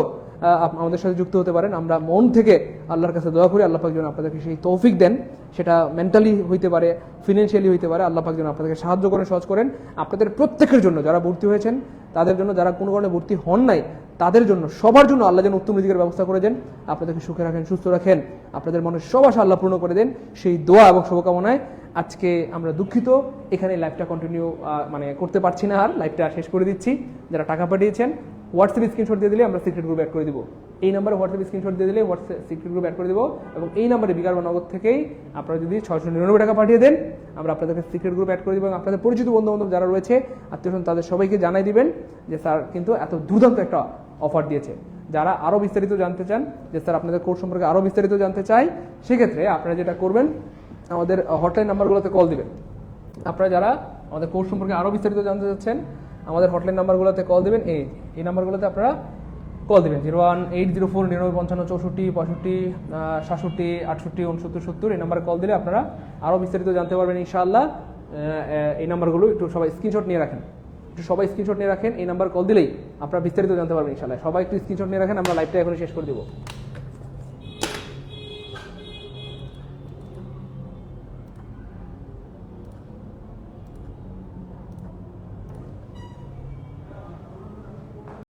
আমাদের সাথে যুক্ত হতে পারেন। আমরা মন থেকে আল্লাহর কাছে দোয়া করি আল্লাহ পাক যেন আপনাদেরকে সেই তৌফিক দেন, সেটা মেন্টালি হইতে পারে, ফিনান্সিয়ালি হইতে পারে। আল্লাহ পাক যেন আপনাদেরকে সাহায্য করেন, সহজ করেন। আপনাদের প্রত্যেকের জন্য, যারা ভর্তি হয়েছেন তাদের জন্য, যারা কোনো কারণে ভর্তি হন নাই তাদের জন্য, সবার জন্য আল্লাহ যেন উত্তম রিজিকের ব্যবস্থা করে দেন, আপনাদেরকে সুখে রাখেন, সুস্থ রাখেন, আপনাদের মনের সব আশা আল্লাহ পূর্ণ করে দেন, সেই দোয়া এবং শুভকামনায় আজকে আমরা দুঃখিত এখানে লাইভটা কন্টিনিউ করতে পারছি না, আর লাইভটা শেষ করে দিচ্ছি। যারা টাকা পাঠিয়েছেন হোয়াটসঅ্যাপ স্ক্রিনশট দিয়ে দিলে আমরা সিক্রেট গ্রুপ অ্যাড করে দিব। এই নাম্বারে হোয়াটসঅ্যাপ স্ক্রিনশট দিয়ে দিলে হোয়াটসঅ্যাপ সিক্রেট গ্রুপ অ্যাড করে দিব। এবং এই নাম্বারে বিকাশ বা নগদ থেকেই আপনারা যদি 699 টাকা পাঠিয়ে দেন আমরা আপনাদেরকে সিক্রেট গ্রুপ অ্যাড করে দিব। এবং আপনাদের পরিচিত বন্ধু বান্ধব যারা রয়েছে, আত্মীয়স্বজন, তাদের সবাইকে জানাই দিবেন যে স্যার কিন্তু এত দুর্দান্ত একটা অফার দিয়েছে। যারা আরও বিস্তারিত জানতে চান যে স্যার আপনাদের কোর্স সম্পর্কে আরও বিস্তারিত জানতে চাই, সেক্ষেত্রে আপনারা যেটা করবেন আমাদের হটলাইন নাম্বারগুলোতে কল দিবেন। আপনারা যারা আমাদের কোর্স সম্পর্কে আরও বিস্তারিত জানতে চাচ্ছেন আমাদের হটলাইন নাম্বারগুলোতে কল দেবেন। এই নাম্বারগুলোতে আপনারা কল দেবেন 01804 9955 64 65 67 68 69 70। এই নাম্বারে কল দিলে আপনারা আরও বিস্তারিত জানতে পারবেন ইনশাআল্লাহ। এই নাম্বারগুলো একটু সবাই স্ক্রিনশট নিয়ে রাখেন, এই নাম্বার কল দিলেই আপনারা বিস্তারিত জানতে পারবেন ইনশাআল্লাহ। সবাই একটু স্ক্রিনশট নিয়ে রাখেন, আমরা লাইভটা এখনই শেষ করে দেবো।